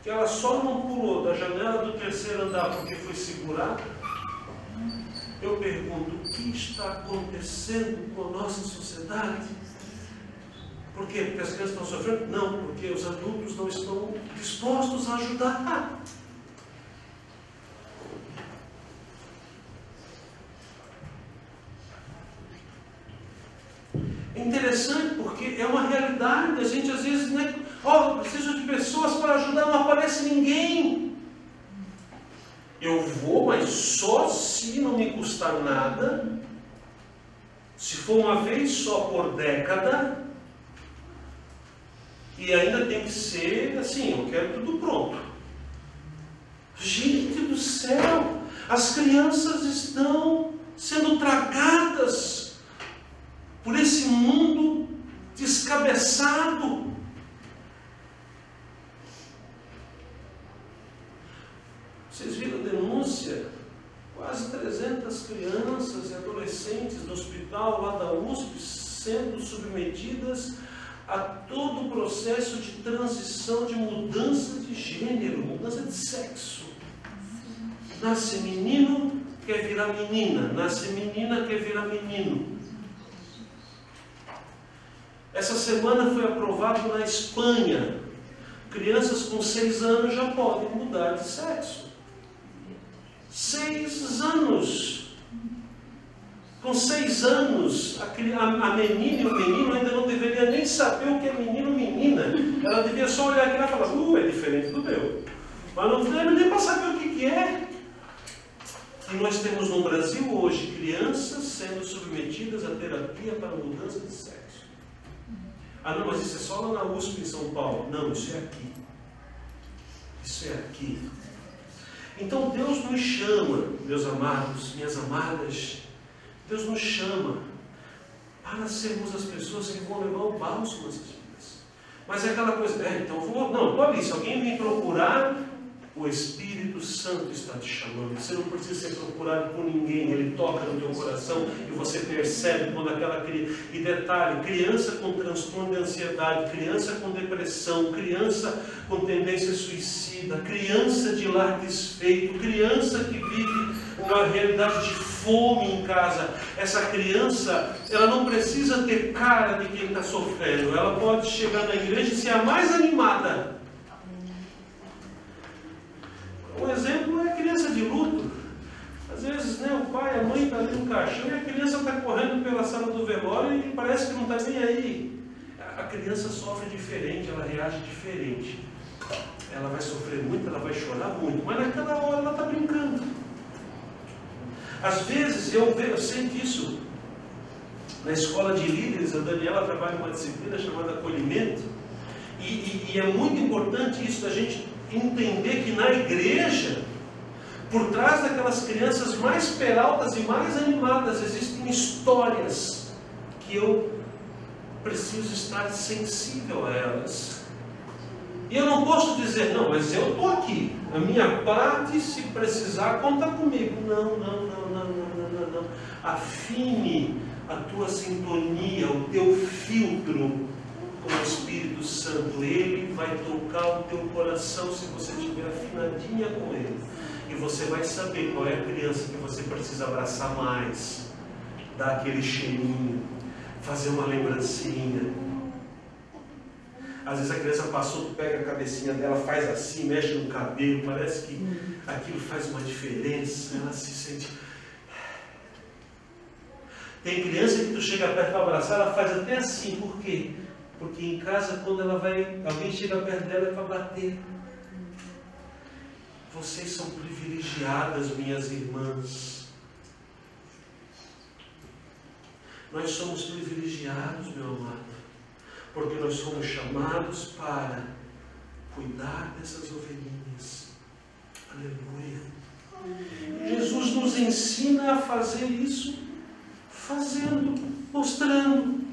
Speaker 1: que ela só não pulou da janela do terceiro andar porque foi segurada, eu pergunto, o que está acontecendo com a nossa sociedade? Por quê? Porque as crianças estão sofrendo? Não, porque os adultos não estão dispostos a ajudar. É interessante porque é uma realidade. A gente às vezes, né? Preciso de pessoas para ajudar, não aparece ninguém. Eu vou, mas só se não me custar nada. Se for uma vez só por década. E ainda tem que ser assim, eu quero tudo pronto. Gente do céu, as crianças estão sendo tragadas por esse mundo descabeçado. Vocês viram a denúncia? Quase 300 crianças e adolescentes do hospital lá da USP sendo submetidas a todo o processo de transição, de mudança de gênero, mudança de sexo. Nasce menino, quer virar menina. Nasce menina, quer virar menino. Essa semana foi aprovado na Espanha. Crianças com 6 anos já podem mudar de sexo. 6 anos. Com 6 anos, a menina e o menino ainda não deveria nem saber o que é menino ou menina. Ela devia só olhar aqui e falar, é diferente do meu. Mas não deve nem para saber o que é. E nós temos no Brasil hoje crianças sendo submetidas à terapia para mudança de sexo. Não, mas isso é só lá na USP em São Paulo. Não, isso é aqui. Isso é aqui. Então Deus nos chama, meus amados, minhas amadas, Deus nos chama para sermos as pessoas que vão levar o bálsamo nessas vidas. Mas é aquela coisa, então vou, não, pode ir, se alguém vem procurar, o Espírito Santo está te chamando. Você não precisa ser procurado por ninguém, ele toca no teu coração e você percebe quando aquela criança. E detalhe, criança com transtorno de ansiedade, criança com depressão, criança com tendência suicida, criança de lar desfeito, criança que vive uma realidade de fome em casa. Essa criança, ela não precisa ter cara de quem está sofrendo. Ela pode chegar na igreja e ser a mais animada. Um exemplo é a criança de luto. Às vezes, né, o pai, a mãe está ali no caixão e a criança está correndo pela sala do velório e parece que não está nem aí. A criança sofre diferente, ela reage diferente. Ela vai sofrer muito, ela vai chorar muito, mas naquela hora ela está brincando. Às vezes, eu sei disso. Na escola de líderes, a Daniela trabalha uma disciplina chamada acolhimento. E é muito importante isso da gente entender que na igreja, por trás daquelas crianças mais peraltas e mais animadas, existem histórias que eu preciso estar sensível a elas. E eu não posso dizer, não, mas eu estou aqui, a minha parte, se precisar, conta comigo. Não. Afine a tua sintonia, o teu filtro com o Espírito Santo. Ele vai tocar o teu coração se você estiver afinadinha com ele. E você vai saber qual é a criança que você precisa abraçar mais, dar aquele cheirinho, fazer uma lembrancinha. Às vezes a criança passou, tu pega a cabecinha dela, faz assim, mexe no cabelo, parece que aquilo faz uma diferença, ela se sente... Tem criança que tu chega perto para abraçar, ela faz até assim, por quê? Porque em casa, quando alguém chega perto dela, é para bater. Vocês são privilegiadas, minhas irmãs. Nós somos privilegiados, meu amado, porque nós somos chamados para cuidar dessas ovelhinhas. Aleluia. Jesus nos ensina a fazer isso, fazendo, mostrando.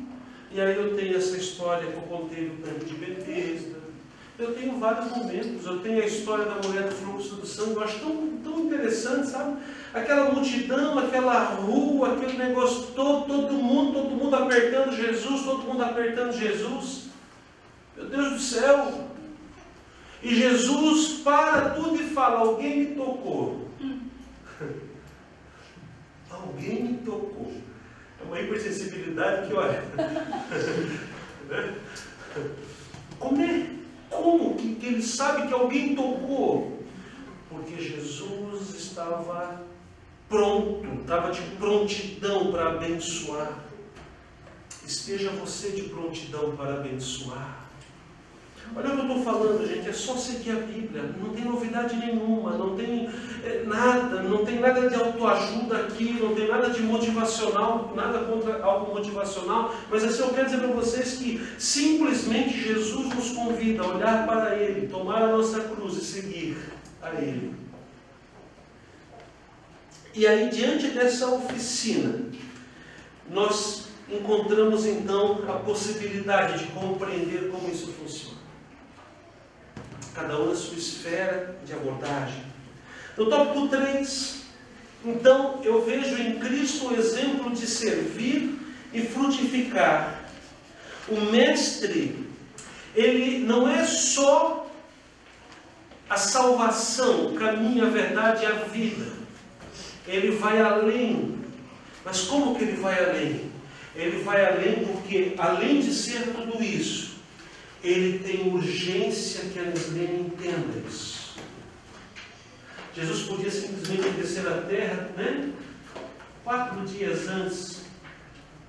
Speaker 1: E aí eu tenho essa história que eu contei do tanque de Betesda. Eu tenho vários momentos. Eu tenho a história da mulher do fluxo do sangue. Eu acho tão interessante, sabe? Aquela multidão, aquela rua, aquele negócio todo mundo apertando Jesus, todo mundo apertando Jesus. Meu Deus do céu! E Jesus para tudo e fala: alguém me tocou. Alguém me tocou. É uma hipersensibilidade que, olha... Como que ele sabe que alguém tocou? Porque Jesus estava pronto, estava de prontidão para abençoar. Esteja você de prontidão para abençoar. Olha o que eu estou falando, gente, é só seguir a Bíblia, não tem novidade nenhuma, não tem nada de autoajuda aqui, não tem nada de motivacional, nada contra algo motivacional, mas assim eu quero dizer para vocês que simplesmente Jesus nos convida a olhar para Ele, tomar a nossa cruz e seguir a Ele. E aí, diante dessa oficina, nós encontramos então a possibilidade de compreender como isso funciona. Cada um na sua esfera de abordagem. No tópico 3, então, eu vejo em Cristo o exemplo de servir e frutificar. O Mestre, ele não é só a salvação, o caminho, a verdade e a vida. Ele vai além. Mas como que ele vai além? Ele vai além porque, além de ser tudo isso, ele tem urgência que a Nislene entenda isso. Jesus podia simplesmente descer à terra, né? 4 dias antes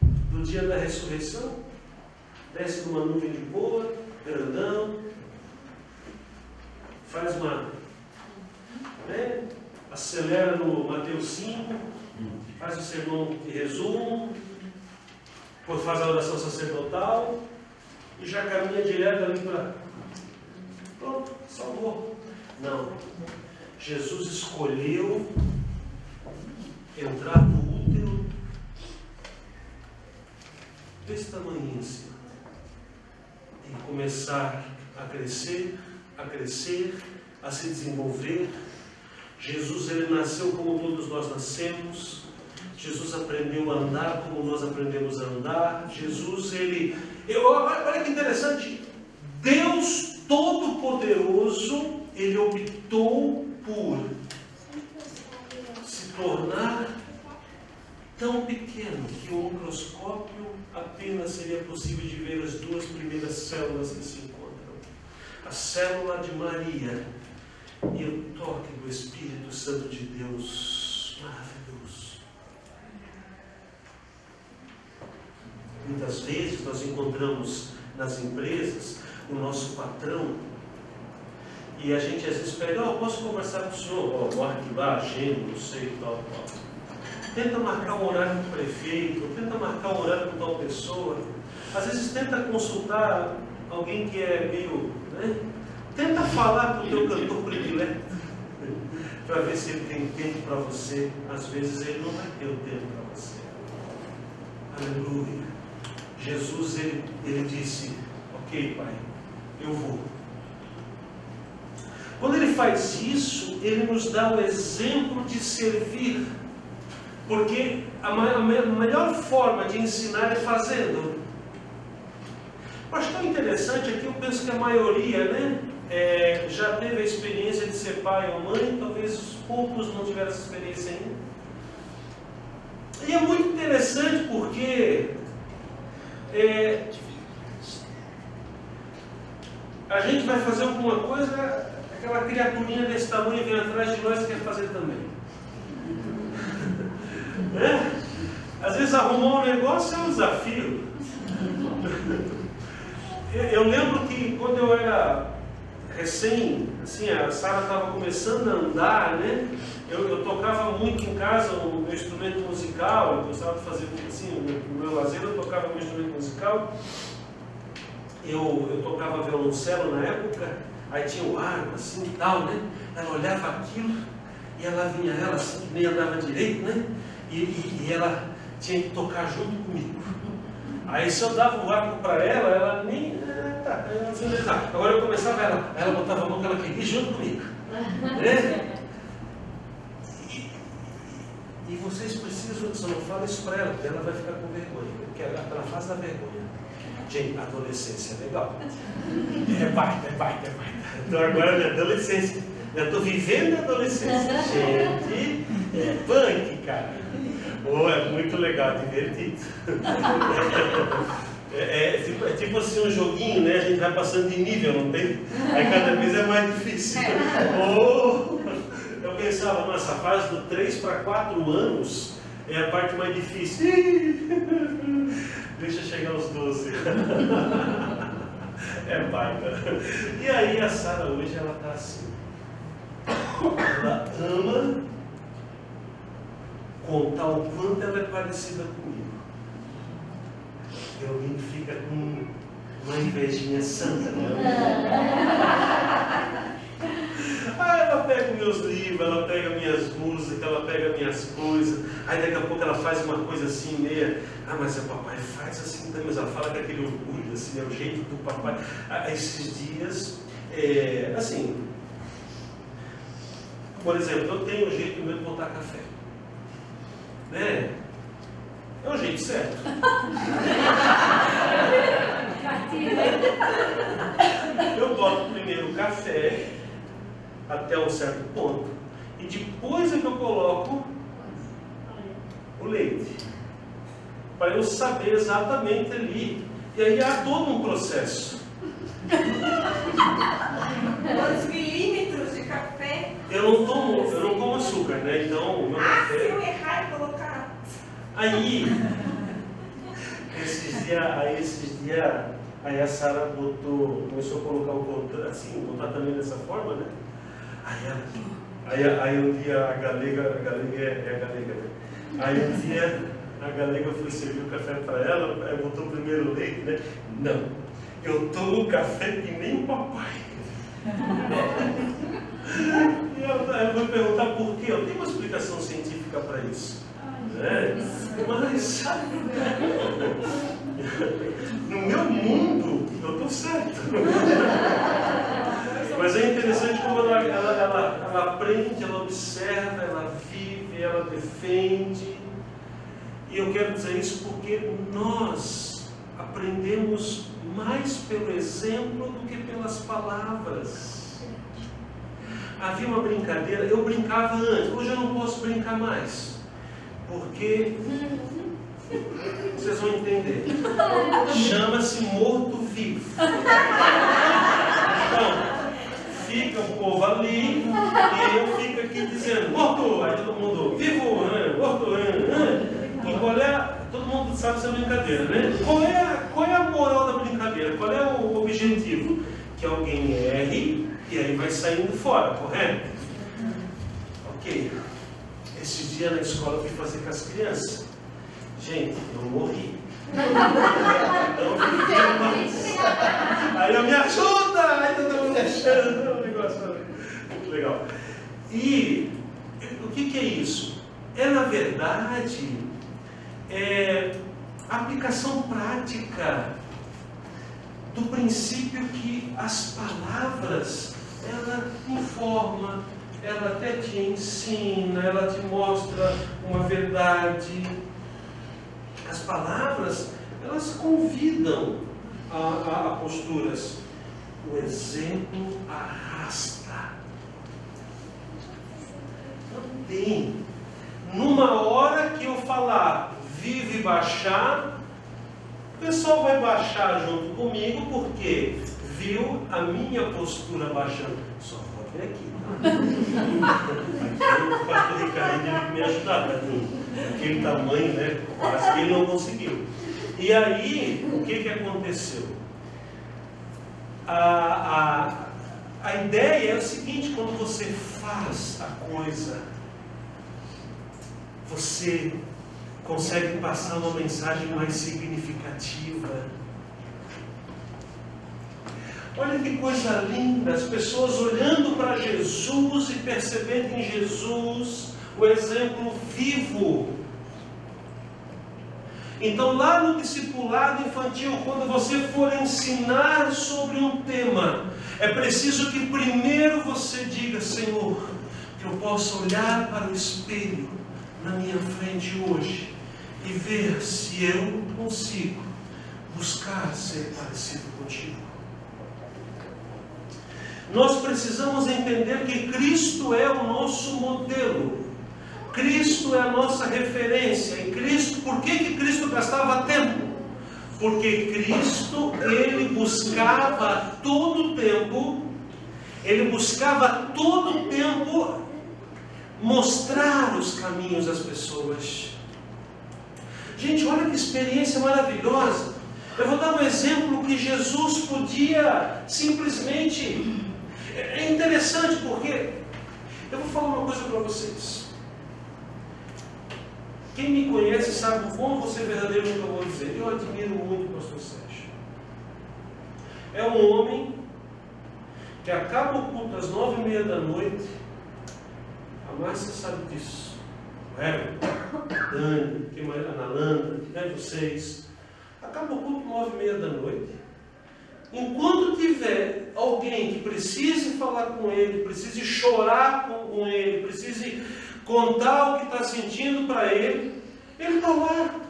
Speaker 1: do dia da ressurreição, desce numa nuvem de boa, grandão, faz uma, né? Acelera no Mateus 5, faz o sermão de resumo, depois faz a oração sacerdotal e já caminha direto ali para... Pronto, salvou. Não. Jesus escolheu entrar no útero desse tamanho em cima e começar a crescer, a se desenvolver. Jesus, ele nasceu como todos nós nascemos. Jesus aprendeu a andar como nós aprendemos a andar. Jesus, olha que interessante. Deus Todo-Poderoso, ele optou por se tornar tão pequeno que o microscópio apenas seria possível de ver as 2 primeiras células que se encontram. A célula de Maria e o toque do Espírito Santo de Deus. Maravilhoso. Muitas vezes nós encontramos nas empresas o nosso patrão e a gente às vezes pega: posso conversar com o senhor? Marque lá, agenda, não sei, tal. Tenta marcar um horário com o prefeito, tenta marcar um horário com tal pessoa. Às vezes tenta consultar alguém que é meio, né? Tenta falar com o teu cantor predileto para ver se ele tem tempo para você. Às vezes ele não vai ter o tempo para você. Aleluia. Jesus, ele disse: ok, Pai, eu vou. Quando ele faz isso, ele nos dá o exemplo de servir. Porque a melhor forma de ensinar é fazendo. Eu acho tão interessante aqui, eu penso que a maioria, né, já teve a experiência de ser pai ou mãe, talvez poucos não tiveram essa experiência ainda. E é muito interessante porque a gente vai fazer alguma coisa, aquela criaturinha desse tamanho vem atrás de nós e quer fazer também. Às vezes arrumar um negócio é um desafio. Eu lembro que quando eu era recém, assim, a Sara estava começando a andar, né? Eu tocava muito em casa o meu instrumento musical, eu gostava de fazer assim, no meu lazer eu tocava o meu instrumento musical. Eu tocava violoncelo na época, aí tinha o arco assim e tal, né? Ela olhava aquilo e ela vinha, ela assim, nem andava direito, né? E ela tinha que tocar junto comigo. Aí se eu dava o arco para ela nem... Agora eu começava, ela botava a mão que ela queria junto comigo. Né? E vocês precisam, você não fala isso para ela, porque ela vai ficar com vergonha. Porque ela está na fase da vergonha. Gente, a adolescência é legal. É baita. Então agora é minha adolescência. Eu estou vivendo a adolescência. Gente, é punk, cara. Oh, é muito legal, divertido. É tipo assim um joguinho, né? A gente vai passando de nível, não tem? Aí cada vez é mais difícil. Oh, eu pensava, nossa, a fase do 3 para 4 anos é a parte mais difícil. Deixa chegar aos 12. É baita. E aí a Sara hoje ela está assim. Ela ama contar o quanto ela é parecida comigo. E alguém fica com uma invejinha santa, né? Aí ela pega meus livros, ela pega minhas músicas, ela pega minhas coisas. Aí daqui a pouco ela faz uma coisa assim, meia. Ah, mas o papai faz assim também. Mas ela fala com aquele orgulho, assim, é o jeito do papai. Esses dias, assim, por exemplo, eu tenho um jeito meu de botar café, né? É o jeito certo. Eu boto primeiro o café até um certo ponto e depois é que eu coloco o leite, para eu saber exatamente ali. E aí há todo um processo.
Speaker 2: Quantos milímetros de café?
Speaker 1: Eu não como açúcar, né? Então o meu café...
Speaker 2: se eu errar e colocar...
Speaker 1: Aí esses dias, aí a Sara começou a colocar o contato, assim, botar também dessa forma, né? Aí um dia a galega é a galega, né? Aí um dia a galega foi servir o café para ela, aí botou primeiro o leite, né? Não, eu tomo café que nem o papai. E eu vou perguntar por quê. Eu tenho uma explicação científica para isso. Mas no meu mundo eu estou certo. Mas é interessante como ela aprende, ela observa, ela vive, ela defende. E eu quero dizer isso porque nós aprendemos mais pelo exemplo do que pelas palavras. Havia uma brincadeira, eu brincava antes, hoje eu não posso brincar mais. Porque vocês vão entender. Chama-se morto-vivo. Então, fica o povo ali e eu fico aqui dizendo morto, aí todo mundo vivo, morto, e qual é? Todo mundo sabe essa brincadeira, né? Qual é a moral da brincadeira? Qual é o objetivo? Que alguém erre e aí vai saindo fora, correto? Ok. Esses dias na escola eu fui fazer com as crianças. Gente, eu morri. Aí eu me ajuda! Aí todo mundo me achando. É um negócio muito legal. E o que é isso? Na verdade, a aplicação prática do princípio que as palavras, ela informa, ela até te ensina, ela te mostra uma verdade. As palavras, elas convidam a posturas. O exemplo arrasta. Não tem. Numa hora que eu falar, vive baixar, o pessoal vai baixar junto comigo, porque viu a minha postura baixando. Só vou ver aqui, tá? Aqui o pastor Ricardo teve que me ajudar, tá? Aquele tamanho, né? Quase que ele não conseguiu. E aí, o que aconteceu? A ideia é o seguinte: quando você faz a coisa, você consegue passar uma mensagem mais significativa. Olha que coisa linda, as pessoas olhando para Jesus e percebendo em Jesus o exemplo vivo. Então, lá no discipulado infantil, quando você for ensinar sobre um tema, é preciso que primeiro você diga: Senhor, que eu possa olhar para o espelho na minha frente hoje e ver se eu consigo buscar ser parecido contigo. Nós precisamos entender que Cristo é o nosso modelo. Cristo é a nossa referência. E Cristo, por que Cristo gastava tempo? Porque Cristo, Ele buscava todo o tempo, mostrar os caminhos às pessoas. Gente, olha que experiência maravilhosa. Eu vou dar um exemplo que Jesus podia simplesmente... É interessante porque... Eu vou falar uma coisa para vocês. Quem me conhece sabe o quão você verdadeiro que eu vou dizer. Eu admiro muito o pastor Sérgio. É um homem que acaba o culto às 9h30 da noite. A Márcia sabe disso. O Everton, a Dani, a Analanda, vocês. Acaba o culto às 9h30 da noite. Enquanto tiver alguém que precise falar com ele, precise chorar com ele, precise contar o que está sentindo para ele, ele está lá.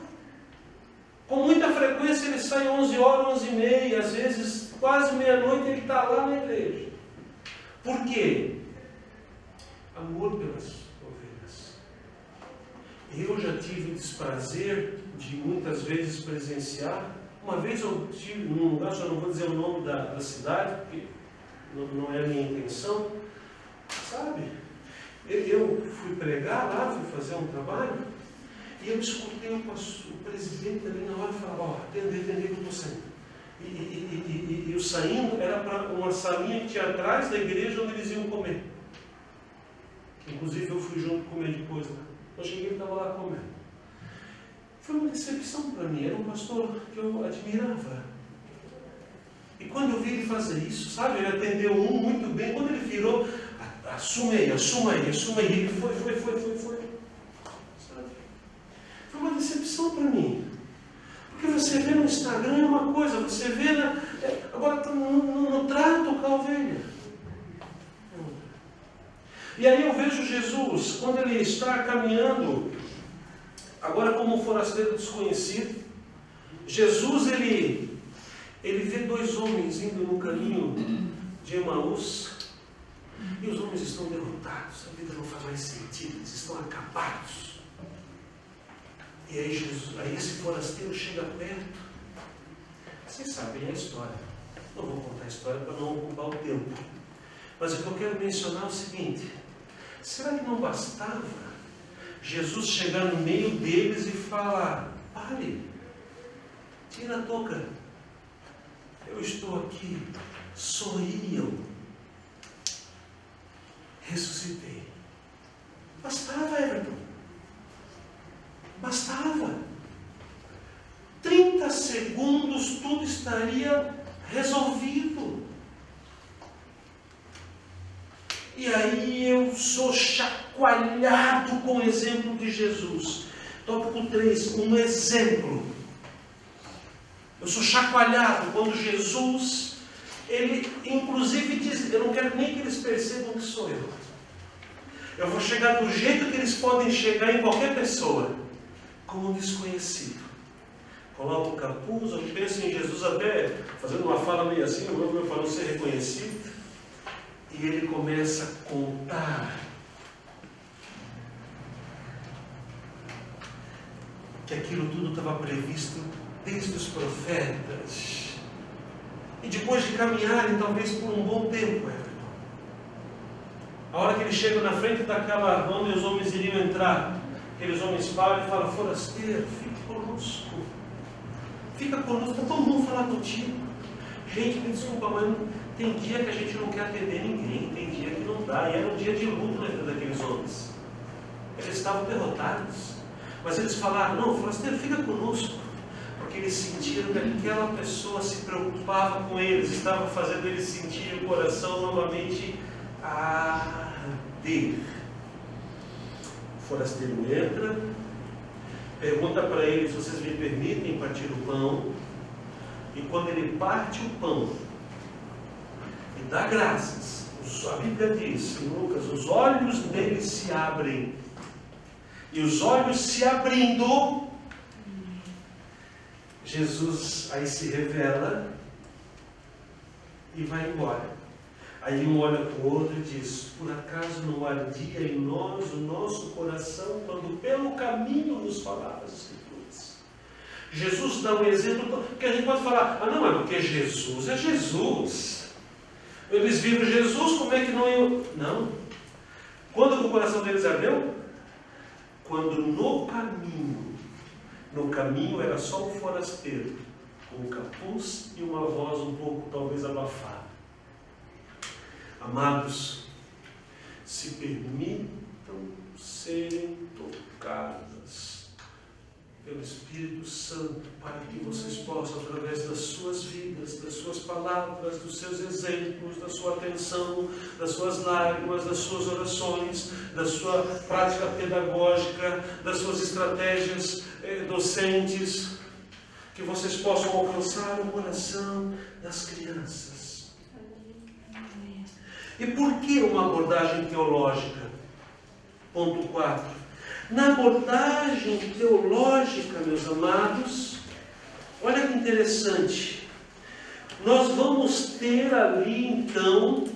Speaker 1: Com muita frequência ele sai 11h, 11h30, às vezes quase meia-noite ele está lá na igreja. Por quê? Amor pelas ovelhas. Eu já tive o desprazer de muitas vezes presenciar. Uma vez eu estive num lugar, já não vou dizer o nome da cidade, porque não é a minha intenção, sabe? Eu fui pregar lá, fui fazer um trabalho, e eu escutei o presidente ali na hora falar, ó, atender que eu estou saindo. E eu saindo era para uma salinha que tinha atrás da igreja onde eles iam comer. Inclusive eu fui junto comer depois lá. Eu cheguei e estava lá comendo. Foi uma decepção para mim, era um pastor que eu admirava. E quando eu vi ele fazer isso, sabe, ele atendeu um muito bem, quando ele virou, assuma aí, ele foi. Sabe? Foi uma decepção para mim. Porque você vê no Instagram é uma coisa, você vê agora no trato com a ovelha. E aí eu vejo Jesus, quando ele está caminhando, agora como um forasteiro desconhecido, Jesus ele vê dois homens indo no caminho de Emaús, e os homens estão derrotados, a vida não faz mais sentido, eles estão acabados. E aí esse forasteiro chega perto. Vocês sabem a história. Não vou contar a história para não ocupar o tempo. Mas o que eu quero mencionar é o seguinte: será que não bastava Jesus chegar no meio deles e falar, pare, tira a touca, eu estou aqui, sorriam, ressuscitei. Bastava, Everton. Bastava. 30 segundos tudo estaria resolvido. E aí eu sou chacoalhado com o exemplo de Jesus. Tópico 3, um exemplo. Eu sou chacoalhado quando Jesus, ele inclusive diz, eu não quero nem que eles percebam que sou eu. Eu vou chegar do jeito que eles podem chegar em qualquer pessoa, como um desconhecido. Coloco o capuz, eu penso em Jesus até fazendo uma fala meio assim, para não ser reconhecido. E ele começa a contar que aquilo tudo estava previsto desde os profetas. E depois de caminharem talvez por um bom tempo, Everton, a hora que ele chega na frente daquela onde os homens iriam entrar, aqueles homens param e falam, forasteiro, fique conosco. Fica conosco, está tão bom falar contigo. Gente, me desculpa, mas tem dia que a gente não quer atender ninguém, tem dia que não dá. E era um dia de luto na vida daqueles homens. Eles estavam derrotados. Mas eles falaram, não, forasteiro, fica conosco. Porque eles sentiram que aquela pessoa se preocupava com eles, estava fazendo eles sentir o coração novamente arder. O forasteiro entra, pergunta para eles, vocês me permitem partir o pão? E quando ele parte o pão e dá graças, a Bíblia diz em Lucas, os olhos dele se abrem. E os olhos se abrindo, Jesus aí se revela e vai embora. Aí um olha para o outro e diz: por acaso não ardia em nós o nosso coração quando pelo caminho nos falava as Escrituras? Jesus dá um exemplo, porque a gente pode falar: ah, não, é porque Jesus é Jesus. Eles viram Jesus, como é que não iam? Não. Quando o coração deles ardeu? Quando no caminho era só um forasteiro, com um capuz e uma voz um pouco talvez abafada. Amados, se permitam serem tocadas pelo Espírito Santo, para que vocês possam, através das suas vidas, das suas palavras, dos seus exemplos, da sua atenção, das suas lágrimas, das suas orações, da sua prática pedagógica, das suas estratégias docentes, que vocês possam alcançar o coração das crianças. E por que uma abordagem teológica? Ponto 4. Na abordagem teológica, meus amados, olha que interessante, nós vamos ter ali então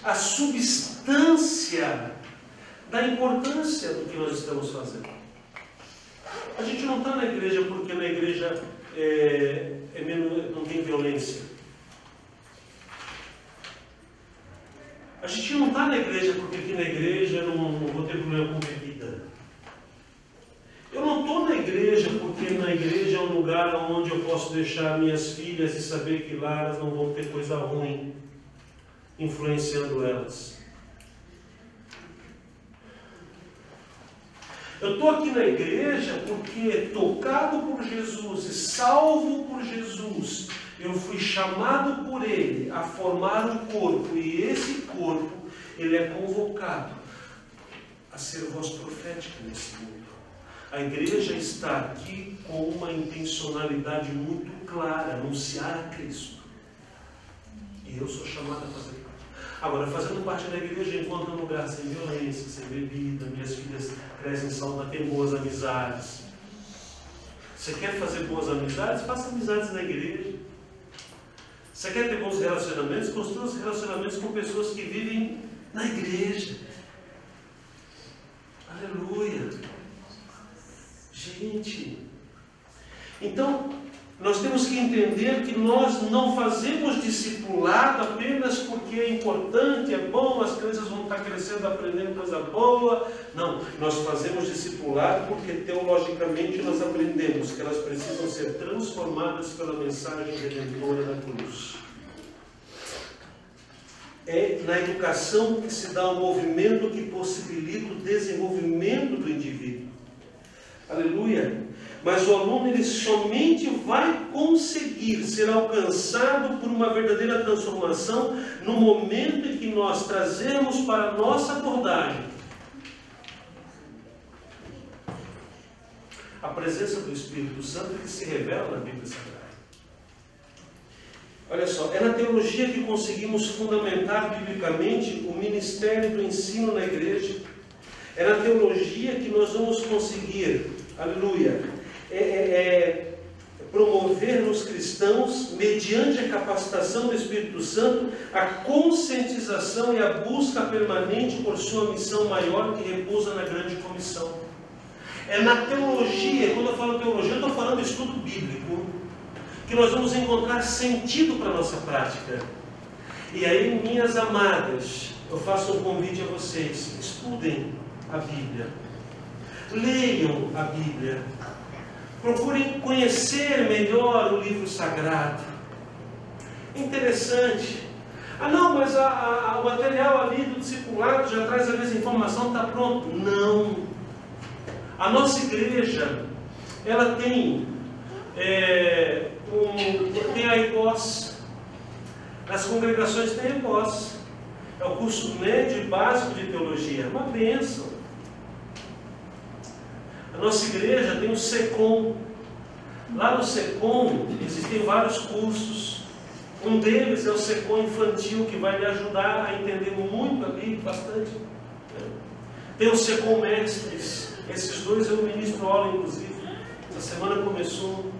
Speaker 1: a substância da importância do que nós estamos fazendo. A gente não está na igreja porque na igreja não tem violência. A gente não está na igreja porque aqui na igreja não vou ter problema com bebida. Eu não estou na igreja porque na igreja é um lugar onde eu posso deixar minhas filhas e saber que lá elas não vão ter coisa ruim influenciando elas. Eu estou aqui na igreja porque, tocado por Jesus e salvo por Jesus, eu fui chamado por Ele a formar um corpo, e esse corpo, ele é convocado a ser voz profética nesse mundo. A igreja está aqui com uma intencionalidade muito clara, anunciar a Cristo. E eu sou chamado a fazer parte. Agora, fazendo parte da igreja, encontro um lugar sem violência, sem bebida, minhas filhas crescem saudáveis, têm boas amizades. Você quer fazer boas amizades? Faça amizades na igreja. Você quer ter bons relacionamentos? Construa os relacionamentos com pessoas que vivem na igreja. Aleluia! Gente, então nós temos que entender que nós não fazemos discipulado apenas porque é importante, é bom, as crianças vão estar crescendo, aprendendo coisa boa. Não, nós fazemos discipulado porque teologicamente nós aprendemos que elas precisam ser transformadas pela mensagem redentora da cruz. É na educação que se dá um movimento que possibilita o desenvolvimento do indivíduo. Aleluia! Mas o aluno, ele somente vai conseguir ser alcançado por uma verdadeira transformação no momento em que nós trazemos para a nossa abordagem a presença do Espírito Santo que se revela na Bíblia Sagrada. Olha só, é na teologia que conseguimos fundamentar biblicamente o ministério do ensino na igreja. É na teologia que nós vamos conseguir, aleluia, promover nos cristãos, mediante a capacitação do Espírito Santo, a conscientização e a busca permanente por sua missão maior que repousa na grande comissão. É na teologia, quando eu falo teologia, eu estou falando de estudo bíblico, que nós vamos encontrar sentido para a nossa prática. E aí, minhas amadas, eu faço um convite a vocês: estudem a Bíblia, leiam a Bíblia, procurem conhecer melhor o livro sagrado. Interessante. Ah, não, mas o material ali do discipulado já traz a mesma informação, está pronto. Não. A nossa igreja, ela tem a EPOS. As congregações têm a EPOS. É o curso médio e básico de teologia. É uma bênção. A nossa igreja tem o SECOM. Lá no SECOM existem vários cursos. Um deles é o SECOM infantil, que vai lhe ajudar a entender muito a Bíblia, bastante. Tem o SECOM Mestres. Esses dois eu ministro aula, inclusive. Essa semana começou.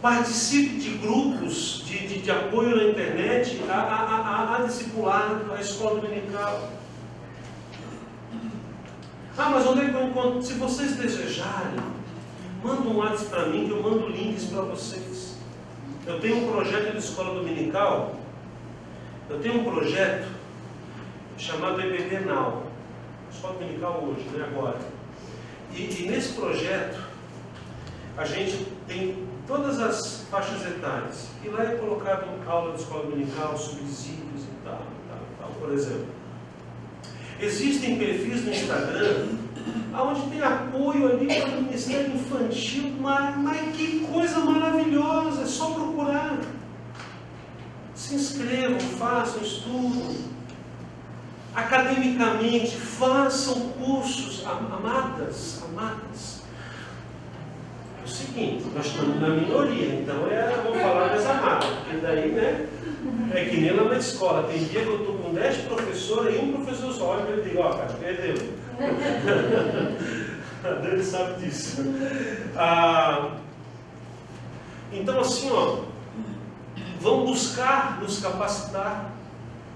Speaker 1: Participe de grupos de apoio na internet, a discipulado, a escola dominical. Ah, mas onde é que eu encontro? Se vocês desejarem, manda um WhatsApp para mim que eu mando links para vocês. Eu tenho um projeto de escola dominical, eu tenho um projeto chamado EBD Now, escola dominical hoje, né, agora. E nesse projeto, a gente tem todas as faixas etárias. E lá é colocado aula de escola dominical, subsídios e tal, por exemplo. Existem perfis no Instagram onde tem apoio ali para o Ministério Infantil, mas que coisa maravilhosa, é só procurar. Se inscrevam, façam, estudem. Academicamente, façam cursos, amadas. É o seguinte, nós estamos na minoria, então vamos falar das amadas, porque daí, né, é que nem lá na escola, tem dia que eu estou com 10 professores e um professor só, olha e digo, ó, cara, perdeu. A Dani sabe disso. Então assim, ó, vamos buscar nos capacitar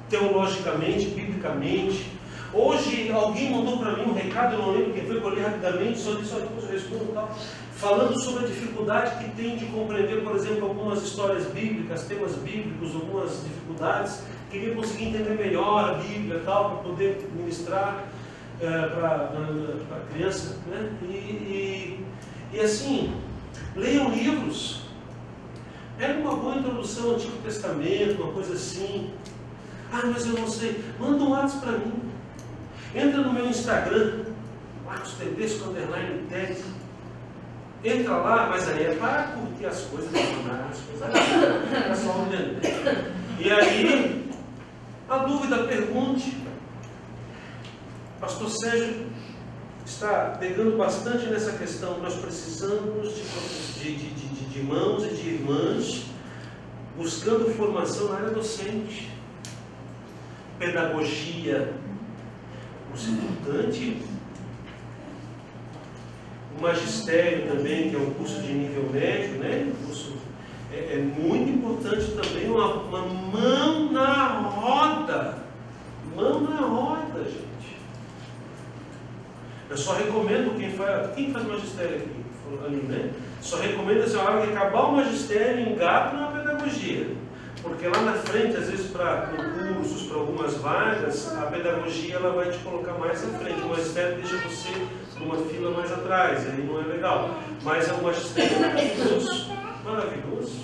Speaker 1: teologicamente, biblicamente. Hoje alguém mandou para mim um recado, eu não lembro quem foi, eu li rapidamente, só disse, depois eu respondo e tal, falando sobre a dificuldade que tem de compreender, por exemplo, algumas histórias bíblicas, temas bíblicos, algumas dificuldades. Queria conseguir entender melhor a Bíblia e tal, para poder ministrar para a criança, né? E assim, leiam livros. Pega uma boa introdução ao Antigo Testamento, uma coisa assim. Ah, mas eu não sei. Manda um WhatsApp para mim. Entra no meu Instagram, Marcos Tedesco _TED. Entra lá, mas aí é para curtir as coisas, é só olhando. E aí, a dúvida, pergunte. Pastor Sérgio está pegando bastante nessa questão. Nós precisamos de irmãos e de irmãs buscando formação na área docente, pedagogia, curso importante, o magistério também, que é um curso de nível médio, né? É muito importante também, uma mão na roda, gente. Eu só recomendo quem faz magistério aqui, ali, né? Só recomendo assim, a hora que acabar o magistério, engata na pedagogia. Porque lá na frente, às vezes para concursos, para algumas vagas, a pedagogia ela vai te colocar mais à frente. O magistério deixa você numa fila mais atrás, aí não é legal. Mas é um magistério maravilhoso.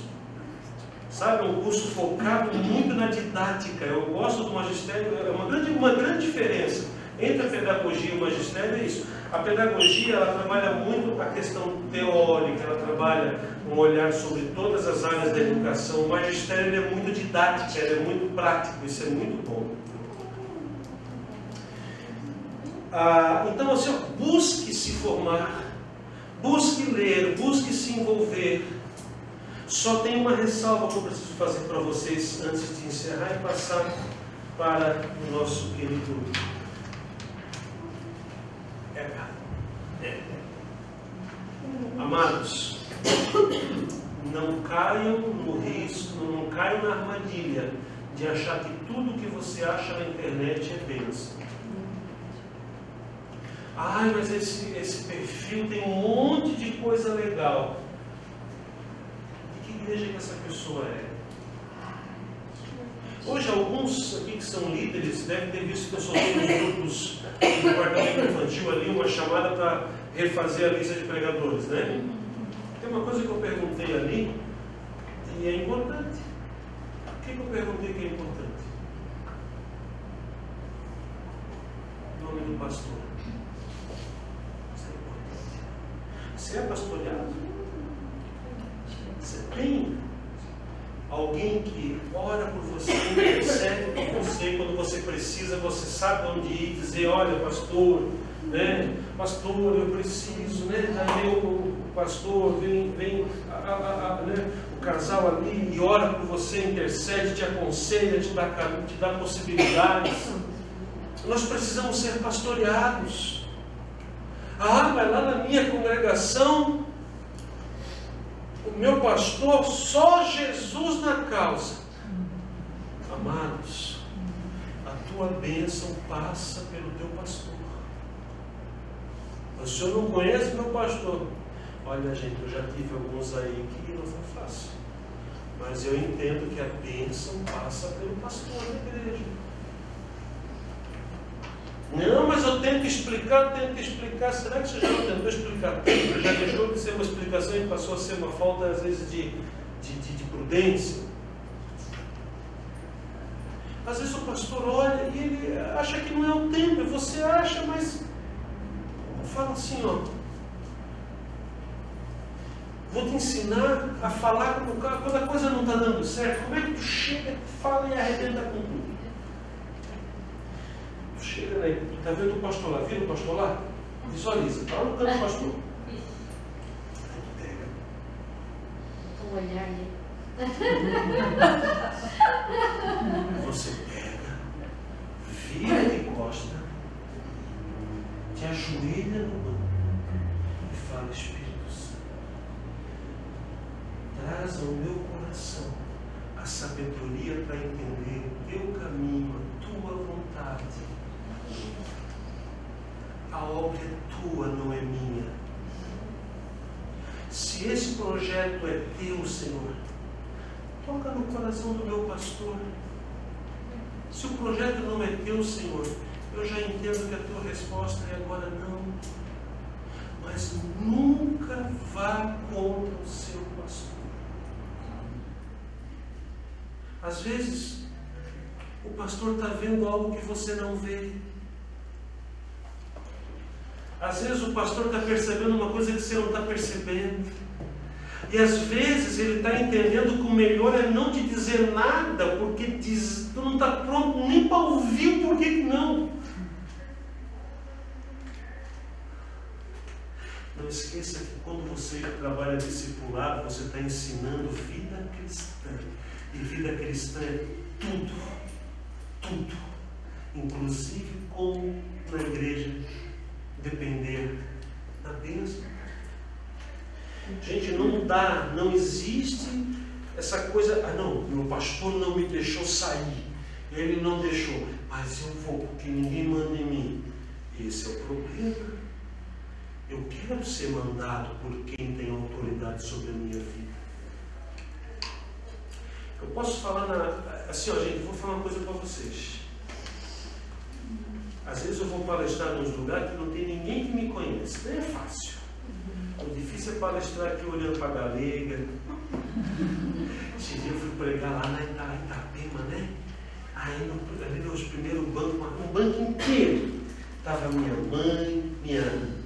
Speaker 1: Sabe, um curso focado muito na didática. Eu gosto do magistério, é uma grande diferença entre a pedagogia e o magistério, é isso. A pedagogia, ela trabalha muito a questão teórica, ela trabalha um olhar sobre todas as áreas da educação. O magistério ele é muito didático, ele é muito prático, isso é muito bom. Então, assim, busque se formar, busque ler, busque se envolver. Só tem uma ressalva que eu preciso fazer para vocês antes de encerrar e passar para o nosso querido Amados, não caiam no risco, não caiam na armadilha de achar que tudo que você acha na internet é bênção. Ai, mas esse perfil tem um monte de coisa legal. De que igreja que essa pessoa é? Hoje alguns aqui que são líderes devem ter visto que eu soltei nos grupos do departamento infantil ali uma chamada para refazer a lista de pregadores, né? Tem uma coisa que eu perguntei ali e é importante. Por que eu perguntei que é importante? O nome do pastor. Isso é importante. Você é pastoreado? Você tem alguém que ora por você, intercede por você, quando você precisa, você sabe onde ir, dizer, olha, pastor, né? Pastor, eu preciso, né? Aí vem o pastor, vem né? O casal ali e ora por você, intercede, te aconselha, te dá possibilidades. Nós precisamos ser pastoreados. Ah, mas lá na minha congregação o meu pastor, só Jesus na causa. Amados, a tua bênção passa pelo teu pastor. Mas o senhor não conhece meu pastor? Olha, gente, eu já tive alguns aí que não foi fácil. Mas eu entendo que a bênção passa pelo pastor da igreja. Não, mas eu tento explicar. Será que você já não tentou explicar? Já deixou de ser uma explicação e passou a ser uma falta, às vezes, de prudência? Às vezes o pastor olha e ele acha que não é o tempo, e você acha, mas fala assim, ó. Vou te ensinar a falar quando a coisa não está dando certo. Como é que tu chega, fala e arrebenta com tudo? Tu chega aí, tu está vendo o pastor lá? Viu o pastor lá? Visualiza, está lá no canto do pastor. Aí tu pega.
Speaker 3: Um olhar ali.
Speaker 1: Você pega, vira de costa, te ajoelha no banco e fala: Espírito Santo, traz ao meu coração a sabedoria para entender o teu caminho, a tua vontade. A obra é tua, não é minha. Se esse projeto é teu, Senhor, toca no coração do meu pastor. Se o projeto não é teu, Senhor, eu já entendo que a tua resposta é agora não. Mas nunca vá contra o seu pastor. Às vezes, o pastor está vendo algo que você não vê. Às vezes o pastor está percebendo uma coisa que você não está percebendo. E às vezes ele está entendendo que o melhor é não te dizer nada, porque tu não está pronto nem para ouvir por que não. Não esqueça que quando você trabalha discipulado, você está ensinando vida cristã. E vida cristã é tudo, tudo. Inclusive como na igreja depender da bênção. Gente, não existe essa coisa, não, meu pastor não me deixou sair, ele não deixou, mas eu vou, porque ninguém manda em mim. Esse é o problema. Eu quero ser mandado por quem tem autoridade sobre a minha vida. Eu posso falar assim, ó, gente, vou falar uma coisa para vocês. Às vezes eu vou palestrar nos lugares que não tem ninguém que me conhece. Não é fácil. O difícil é palestrar aqui olhando para a galega. Esse dia eu fui pregar lá na Itapema, né? Aí ali nos primeiros bancos, um banco inteiro. Estava minha mãe,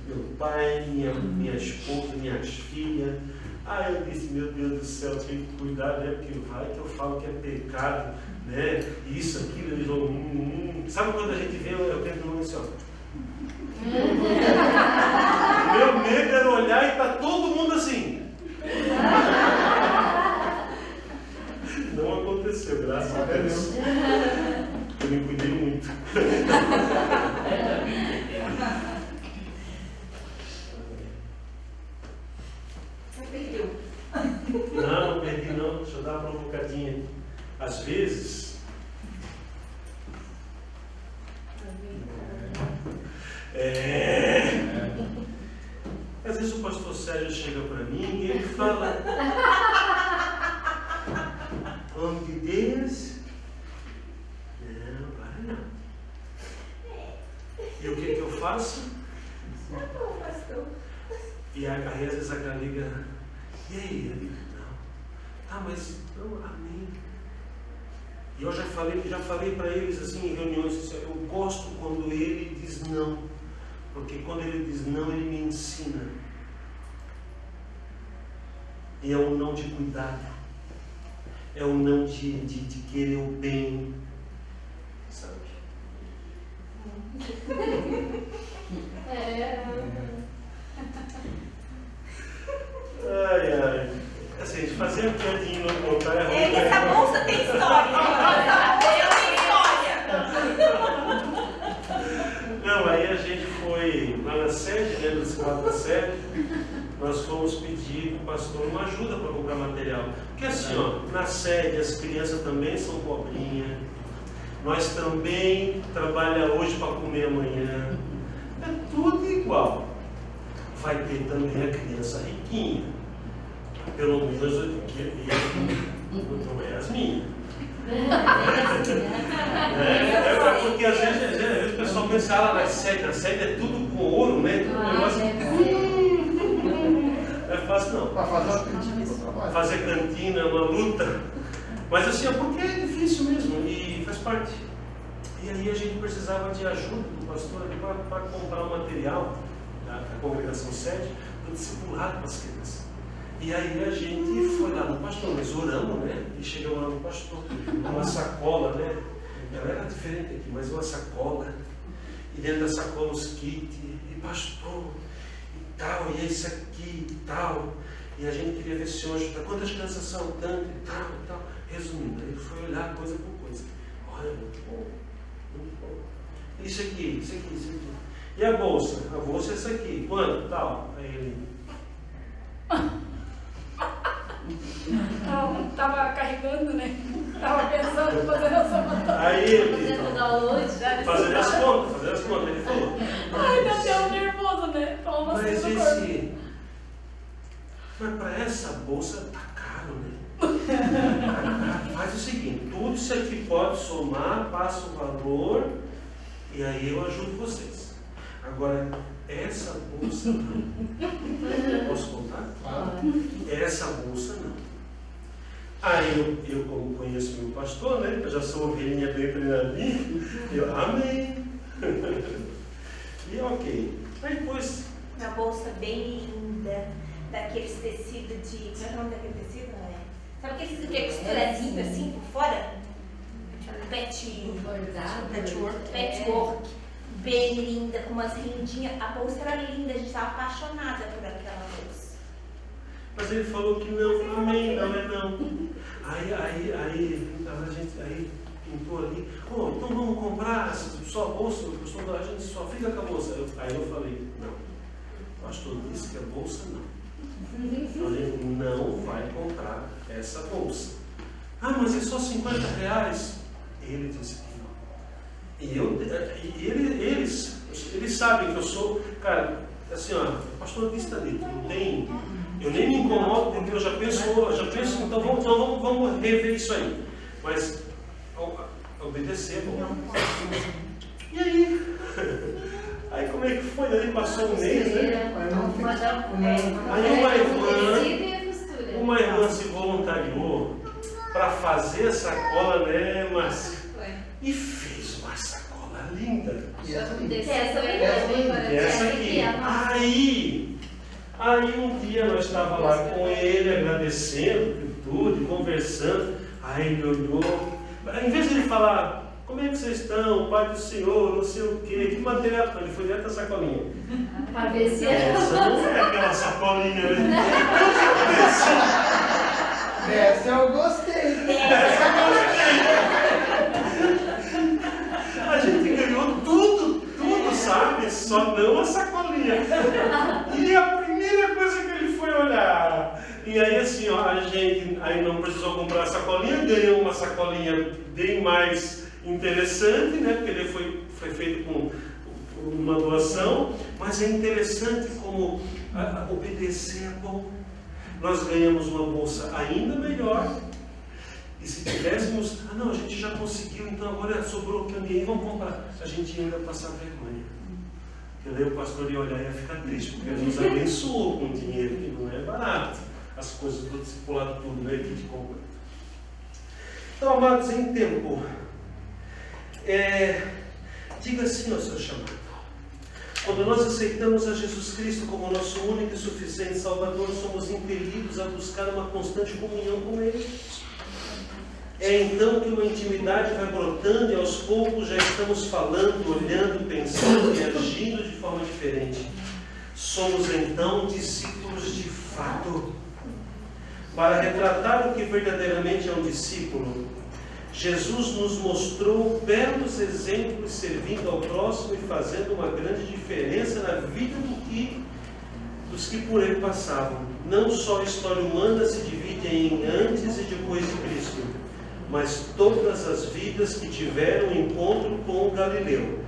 Speaker 1: meu pai, minha esposa, minhas filhas. Aí eu disse, meu Deus do céu, eu tenho que cuidar, né? Porque vai que eu falo que é pecado, né? Isso, aquilo, eles vão... Sabe quando a gente vê, eu tento não assim, ó. Meu medo era olhar e tá todo mundo assim. Não aconteceu, graças a Deus. Eu me cuidei muito. Não perdi não. Deixa eu dar uma provocadinha. Às vezes... Às vezes o pastor Sérgio chega para mim e ele fala: homem de Deus, não, para não. E o que eu faço?
Speaker 2: Tá bom, pastor.
Speaker 1: E aí às vezes a galega, e aí? Eu digo, não. Ah, mas não, amém. E eu já falei para eles assim em reuniões, eu gosto quando ele diz não. Porque quando ele diz não, ele me ensina. E é um não de cuidado. É um não de querer o bem. Sabe? Ai, ai. Assim, de fazer a piadinha e não contar é ruim.
Speaker 2: Essa bolsa tem história. Essa tem história.
Speaker 1: Não, aí a gente foi lá na sede, né, no escola da sede, nós fomos pedir pastor uma ajuda para comprar material. Porque assim, ó, na sede as crianças também são pobrinhas. Nós também trabalhamos hoje para comer amanhã. É tudo igual. Vai ter também a criança riquinha. Pelo menos não é as minhas. Porque às vezes o pessoal pensa, na sede é tudo com ouro, né? Não é fácil não.
Speaker 4: Para fazer uma cantina para o trabalho.
Speaker 1: Fazer cantina é uma luta. Mas assim, é porque é difícil mesmo e faz parte. E aí a gente precisava de ajuda do pastor para comprar o material da congregação sede do discipulado para as crianças. E aí a gente foi lá no pastor, nós oramos, né? E chegamos lá no pastor, uma sacola, né? Ela era diferente aqui, mas uma sacola. E dentro da sacola os kits, e pastor, e tal, e esse aqui, e tal. E a gente queria ver se o senhor ajuda. Quantas crianças são? Tanto, e tal, e tal. Resumindo, ele foi olhar coisa por coisa. Olha, muito bom, muito bom. Isso aqui, isso aqui, isso aqui. E a bolsa? A bolsa é essa aqui. Quanto? Tal. Aí ele...
Speaker 5: Tava carregando, né? Tava pensando, fazendo a somatória.
Speaker 1: Aí ele...
Speaker 3: Fazendo
Speaker 1: as contas, ele falou.
Speaker 5: Ai, deu até um nervoso, né? Falou uma
Speaker 1: Mas
Speaker 5: coisa no corpo.
Speaker 1: esse... Mas para essa bolsa tá caro, né? Faz o seguinte, tudo isso aqui pode somar, passa o valor e aí eu ajudo vocês. Agora, essa bolsa não. Posso contar? Essa bolsa não. Aí eu como conheço meu pastor, né? Eu já sou ovelhinha bem treinadinha. Eu amém. E ok. Aí depois.
Speaker 2: Uma bolsa bem linda, daqueles tecidos de. Como é o nome daquele tecido? Não é? Sabe aquele que é costuradinho assim por fora? Patchwork. Bem linda, com umas rendinhas. A bolsa era linda, a gente estava apaixonada por aquela bolsa.
Speaker 1: Mas ele falou que não, amém, não é não. Aí a gente pintou ali, então vamos comprar só a bolsa, a gente só fica com a bolsa. Aí eu falei, não, o pastor disse que a bolsa não. A gente não vai comprar essa bolsa. Ah, mas é só R$50? Ele disse que não. E eles sabem que eu sou, cara, assim, ó, o pastor disse ali, não tem. Eu nem me incomodo porque eu já penso, então vamos rever isso aí. Mas obedecer, bom. E aí? Aí como é que foi? Aí passou um mês, né? Aí uma irmã se voluntariou para fazer a sacola, né, Márcia? E fez uma sacola linda. Essa aqui. Aí um dia nós estávamos lá com ele, agradecendo por tudo, conversando. Aí ele olhou, em vez de ele falar, como é que vocês estão, Pai do Senhor, não sei o quê, que material, ele foi dentro da sacolinha.
Speaker 3: Para ver se
Speaker 1: Essa não é aquela sacolinha, né?
Speaker 4: Essa eu gostei.
Speaker 1: A gente ganhou tudo, sabe? Só não a sacolinha. E a primeira coisa que ele foi olhar. E aí assim, ó, a gente aí não precisou comprar a sacolinha, ganhou uma sacolinha bem mais interessante, né? Porque ele foi feito com uma doação, mas é interessante como obedecer é bom. Nós ganhamos uma bolsa ainda melhor. E se tivéssemos, não, a gente já conseguiu, então agora sobrou o caminho, vamos comprar. A gente ia ainda passar vergonha. Porque daí o pastor ia olhar e ia ficar triste, porque ele nos abençoou com dinheiro, que não é barato. As coisas do discipulado, tudo, né, que de compra. Então, amados, em tempo, diga sim ao seu chamado. Quando nós aceitamos a Jesus Cristo como nosso único e suficiente Salvador, somos impelidos a buscar uma constante comunhão com Ele. É então que uma intimidade vai brotando e aos poucos já estamos falando, olhando, pensando e agindo de forma diferente. Somos então discípulos de fato. Para retratar o que verdadeiramente é um discípulo, Jesus nos mostrou belos exemplos servindo ao próximo e fazendo uma grande diferença na vida do que dos que por ele passavam. Não só a história humana se divide em antes e depois de Cristo, mas todas as vidas que tiveram encontro com o Galileu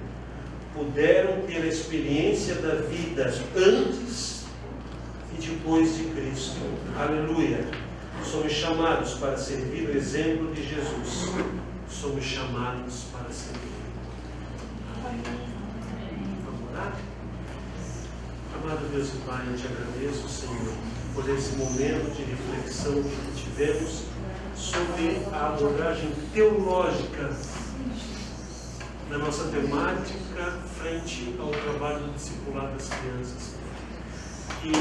Speaker 1: puderam ter a experiência da vida antes e depois de Cristo. Aleluia! Somos chamados para servir o exemplo de Jesus. Somos chamados para servir. Vamos orar? Amado Deus e Pai, eu te agradeço, Senhor, por esse momento de reflexão que tivemos sobre a abordagem teológica da nossa temática frente ao trabalho do discipulado das crianças. Que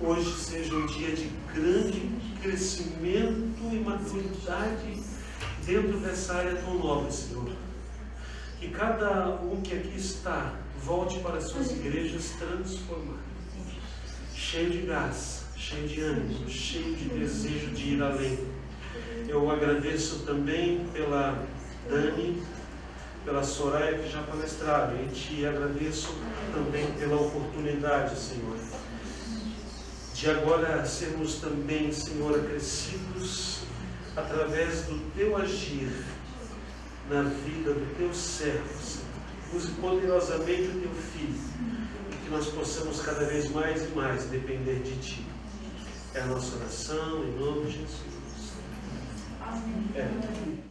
Speaker 1: hoje seja um dia de grande crescimento e maturidade dentro dessa área tão nobre, Senhor. Que cada um que aqui está volte para as suas igrejas transformadas, cheio de gás, cheio de ânimo, cheio de desejo de ir além. Eu agradeço também pela Dani, pela Soraya que já palestraram, e te agradeço também pela oportunidade, Senhor, de agora sermos também, Senhor, acrescidos através do teu agir na vida do teu servo, Senhor. Use poderosamente o teu Filho, e que nós possamos cada vez mais e mais depender de ti. É a nossa oração, em nome de Jesus. Amém.